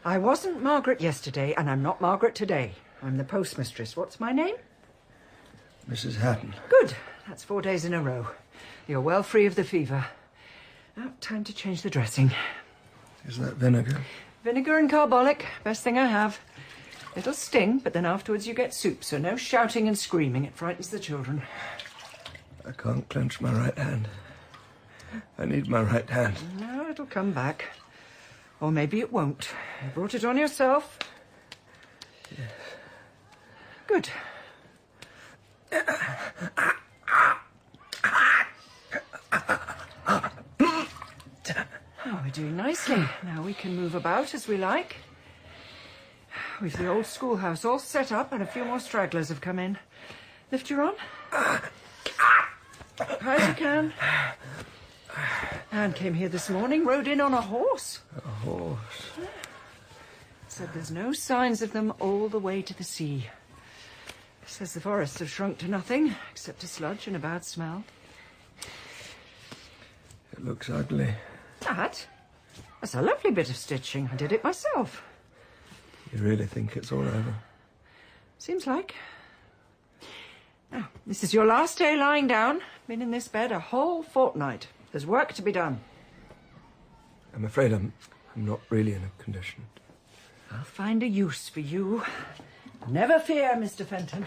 I wasn't Margaret yesterday, and I'm not Margaret today. I'm the postmistress. What's my name? Mrs. Hatton. Good. That's 4 days in a row. You're well free of the fever. Now, time to change the dressing. Is that vinegar? Vinegar and carbolic. Best thing I have. It'll sting, but then afterwards you get soup, so no shouting and screaming. It frightens the children. I can't clench my right hand. I need my right hand. No, it'll come back. Or maybe it won't. You brought it on yourself. Yes. Good. Oh, we're doing nicely. Now we can move about as we like. We've the old schoolhouse all set up and a few more stragglers have come in. Lift your arm. High as you can. Anne came here this morning, rode in on a horse. A horse? Said there's no signs of them all the way to the sea. Says the forests have shrunk to nothing, except a sludge and a bad smell. It looks ugly. That? That's a lovely bit of stitching. I did it myself. You really think it's all over? Seems like. Now, this is your last day lying down. Been in this bed a whole fortnight. There's work to be done. I'm afraid I'm not really in a condition. I'll find a use for you. Never fear, Mr. Fenton.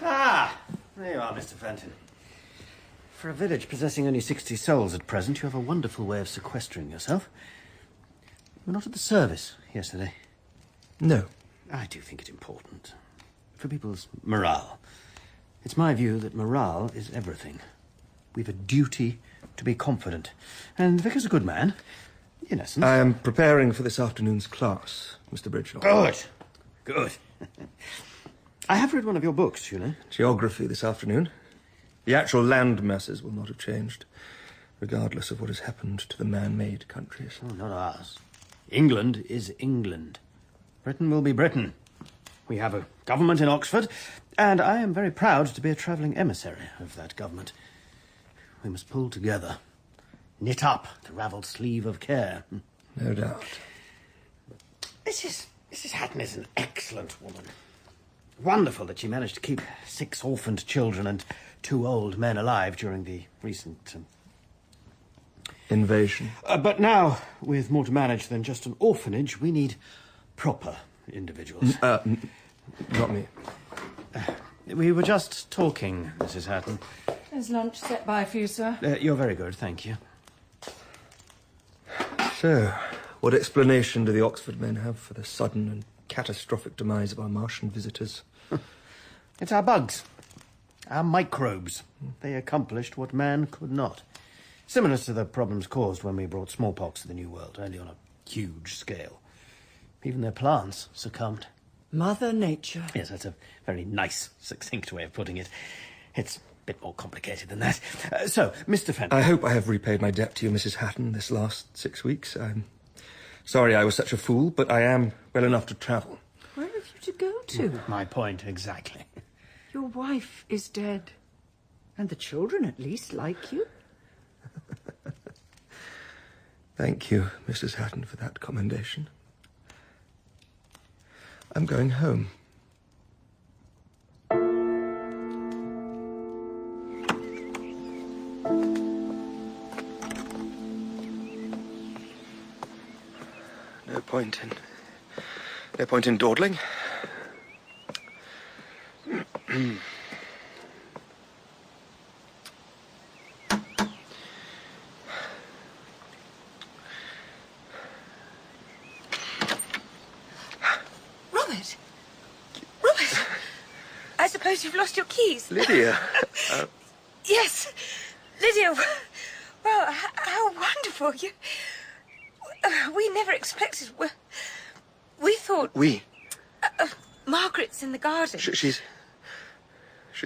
Ah, there you are, Mr. Fenton. For a village possessing only 60 souls at present, you have a wonderful way of sequestering yourself. You were not at the service yesterday. No. I do think it important. For people's morale. It's my view that morale is everything. We've a duty to be confident. And the Vicar's a good man, in essence. I am preparing for this afternoon's class, Mr. Bridgelaw. Good. Good. I have read one of your books, you know. Geography this afternoon. The actual land masses will not have changed, regardless of what has happened to the man-made countries. Oh, not ours. England is England. Britain will be Britain. We have a government in Oxford, and I am very proud to be a travelling emissary of that government. We must pull together, knit up the ravelled sleeve of care. No doubt. Mrs. Hatton is an excellent woman. Wonderful that she managed to keep 6 orphaned children and 2 old men alive during the recent invasion. But now, with more to manage than just an orphanage, we need proper individuals. Not me. We were just talking, Mrs. Hatton. There's lunch set by for you, sir. You're very good, thank you. So, what explanation do the Oxford men have for the sudden and catastrophic demise of our Martian visitors? It's our bugs. Our microbes. They accomplished what man could not. Similar to the problems caused when we brought smallpox to the New World, only on a huge scale. Even their plants succumbed. Mother Nature. Yes, that's a very nice, succinct way of putting it. It's a bit more complicated than that. So, Mr. Fenton... I hope I have repaid my debt to you, Mrs. Hatton, this last 6 weeks. I'm sorry I was such a fool, but I am well enough to travel. Where have you to go to? My point, exactly. Your wife is dead. And the children, at least, like you. Thank you, Mrs. Hatton, for that commendation. I'm going home. No point in dawdling. I suppose you've lost your keys. Lydia. Yes, Lydia. Well, how wonderful. You... we never expected... We thought... We? Margaret's in the garden. She's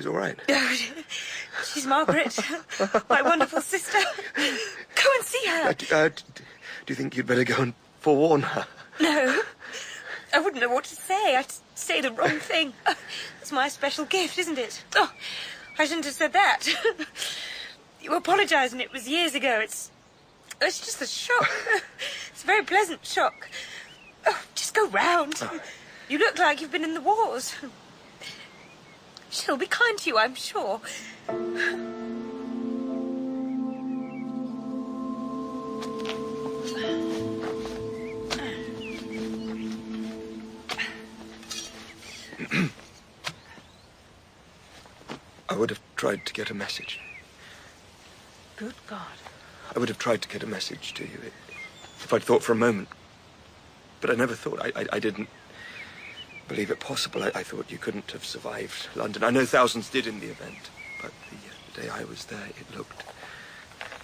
all right. She's Margaret, my wonderful sister. Go and see her. Do you think you'd better go and forewarn her? No. I wouldn't know what to say. I'd say the wrong thing. It's my special gift, isn't it? Oh, I shouldn't have said that. You apologise, and it was years ago. It's just a shock. It's a very pleasant shock. Oh, just go round. You look like you've been in the wars. She'll be kind to you, I'm sure. I would have tried to get a message. Good God. I would have tried to get a message to you if I'd thought for a moment. But I never thought. I didn't believe it possible. I thought you couldn't have survived London. I know thousands did in the event, but the day I was there, it looked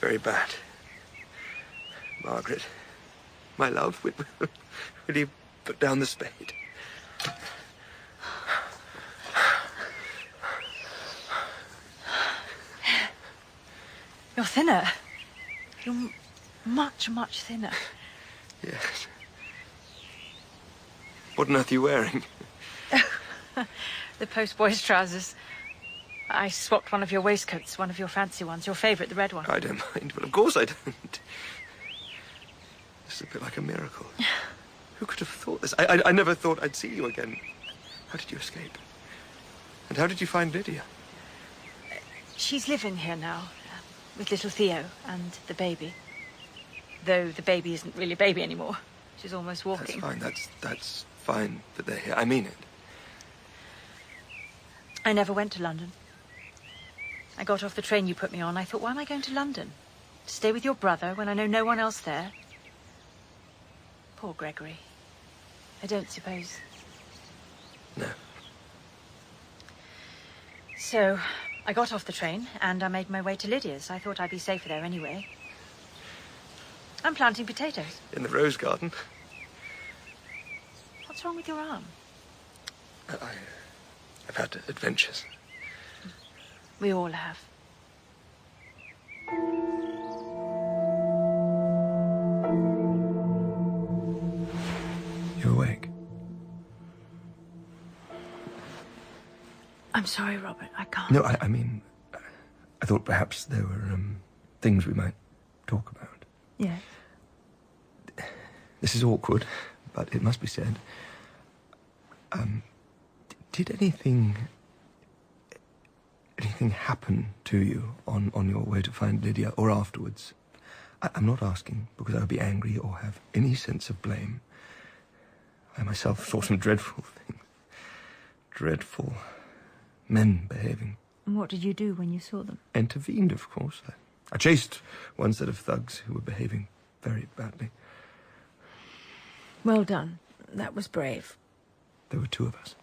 very bad. Margaret, my love, will you put down the spade? You're thinner. You're much, much thinner. Yes. What on earth are you wearing? The postboy's trousers. I swapped one of your waistcoats, one of your fancy ones, your favourite, the red one. I don't mind, but of course I don't. This is a bit like a miracle. Who could have thought this? I never thought I'd see you again. How did you escape? And how did you find Lydia? She's living here now, with little Theo and the baby. Though the baby isn't really a baby anymore. She's almost walking. That's fine. That's fine that they're here. I mean it. I never went to London. I got off the train you put me on. I thought, why am I going to London? To stay with your brother when I know no one else there? Poor Gregory. I don't suppose. No. So, I got off the train and I made my way to Lydia's. I thought I'd be safer there anyway. I'm planting potatoes. In the rose garden? What's wrong with your arm? I've had adventures. We all have. You awake? I'm sorry, Robert. I can't. No, I mean, I thought perhaps there were things we might talk about. Yeah. This is awkward, but it must be said. Did anything happen to you on your way to find Lydia or afterwards? I'm not asking because I would be angry or have any sense of blame. I myself saw some dreadful things. Dreadful men behaving. And what did you do when you saw them? Intervened, of course. I chased one set of thugs who were behaving very badly. Well done. That was brave. There were two of us.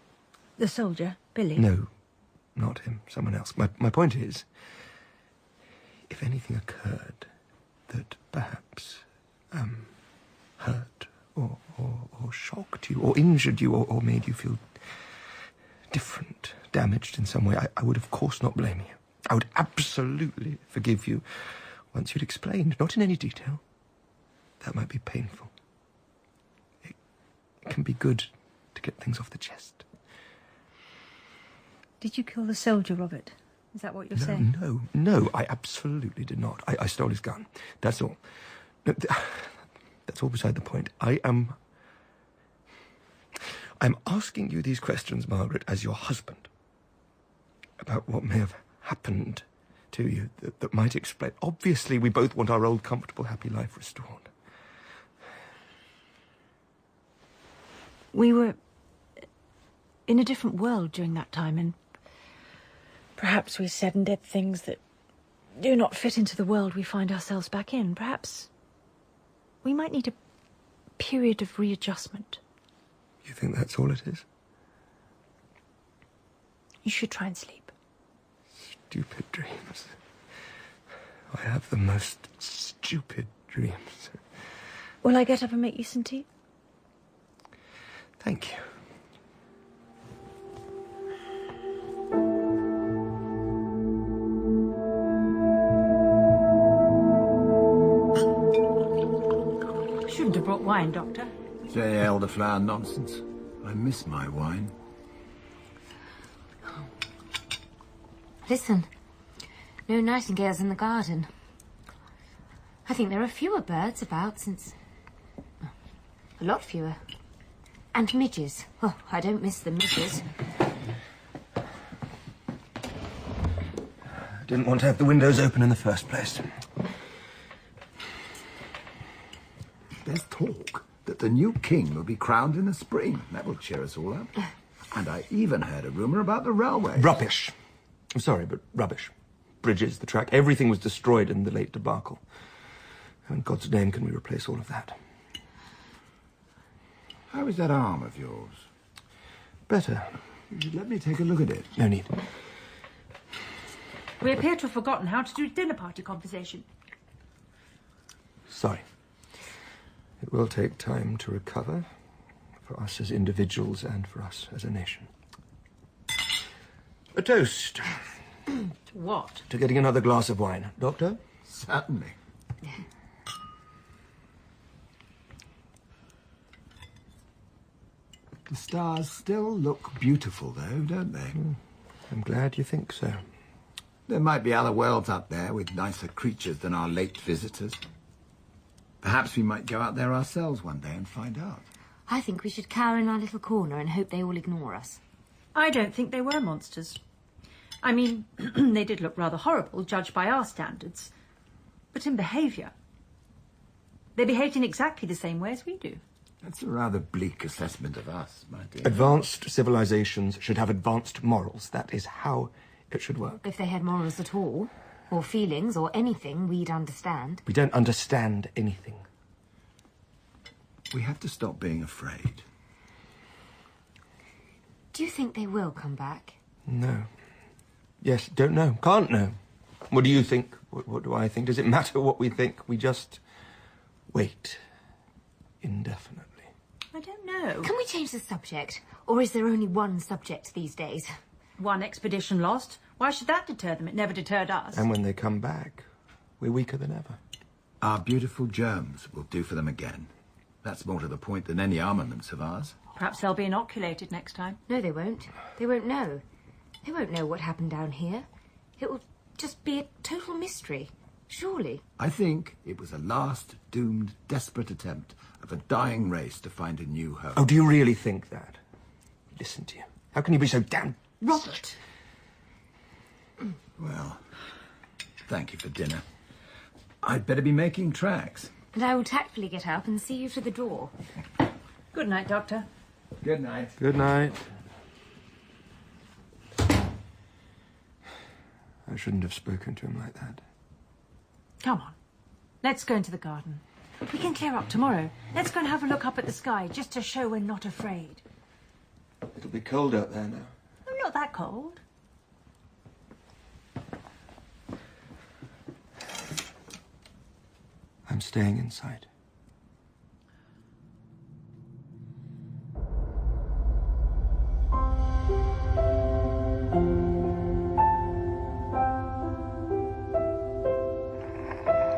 The soldier, Billy? No, not him. Someone else. My point is, if anything occurred that perhaps hurt or shocked you or injured you or made you feel different, damaged in some way, I would of course not blame you. I would absolutely forgive you once you'd explained, not in any detail. That might be painful. It can be good to get things off the chest. Did you kill the soldier, Robert? Is that what you're saying? No, I absolutely did not. I stole his gun. That's all. No, that's all beside the point. I'm asking you these questions, Margaret, as your husband, about what may have happened to you that might explain. Obviously, we both want our old, comfortable, happy life restored. We were in a different world during that time, and perhaps we said and did things that do not fit into the world we find ourselves back in. Perhaps we might need a period of readjustment. You think that's all it is? You should try and sleep. Stupid dreams. I have the most stupid dreams. Will I get up and make you some tea? Thank you. Shouldn't have brought wine, Doctor. Say elderflower nonsense. I miss my wine. Listen, no nightingales in the garden. I think there are fewer birds about since... a lot fewer. And midges. Oh, I don't miss the midges. I didn't want to have the windows open in the first place. There's talk that the new king will be crowned in the spring. That will cheer us all up. And I even heard a rumour about the railway. Rubbish. I'm sorry, but rubbish. Bridges, the track, everything was destroyed in the late debacle. How in God's name can we replace all of that? How is that arm of yours? Better. Let me take a look at it. No need. We appear to have forgotten how to do dinner party conversation. Sorry. It will take time to recover, for us as individuals and for us as a nation. A toast. To what? To getting another glass of wine. Doctor? Certainly. The stars still look beautiful, though, don't they? I'm glad you think so. There might be other worlds up there with nicer creatures than our late visitors. Perhaps we might go out there ourselves one day and find out. I think we should cower in our little corner and hope they all ignore us. I don't think they were monsters. I mean, they did look rather horrible, judged by our standards. But in behaviour, they behaved in exactly the same way as we do. That's a rather bleak assessment of us, my dear. Advanced civilizations should have advanced morals. That is how it should work. If they had morals at all, or feelings, or anything we'd understand. We don't understand anything. We have to stop being afraid. Do you think they will come back? No. Yes, don't know. Can't know. What do you think? What do I think? Does it matter what we think? We just wait indefinitely. I don't know. Can we change the subject? Or is there only one subject these days? One expedition lost. Why should that deter them? It never deterred us. And when they come back, we're weaker than ever. Our beautiful germs will do for them again. That's more to the point than any armaments of ours. Perhaps they'll be inoculated next time. No, they won't. They won't know. They won't know what happened down here. It will just be a total mystery. Surely. I think it was a last, doomed, desperate attempt of a dying race to find a new home. Oh, do you really think that? Listen to you. How can you be so damn... Robert! Well, thank you for dinner. I'd better be making tracks. And I will tactfully get up and see you to the door. Good night, Doctor. Good night. Good night. I shouldn't have spoken to him like that. Come on. Let's go into the garden. We can clear up tomorrow. Let's go and have a look up at the sky, just to show we're not afraid. It'll be cold out there now. Oh, not that cold. I'm staying inside.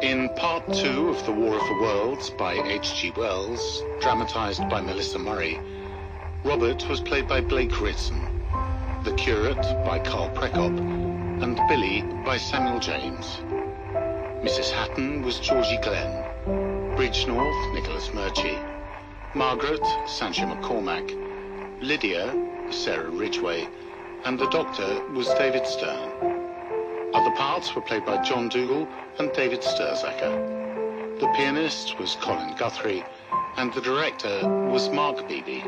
In Part 2 of The War of the Worlds by H.G. Wells, dramatised by Melissa Murray, Robert was played by Blake Ritson, the Curate by Carl Prekop, and Billy by Samuel James. Mrs. Hatton was Georgie Glenn, Bridgenorth, Nicholas Murchie, Margaret, Sancha McCormack, Lydia, Sarah Ridgway, and the Doctor was David Stern. Other parts were played by John Dougal and David Sturzacker. The pianist was Colin Guthrie, and the director was Mark Beebe.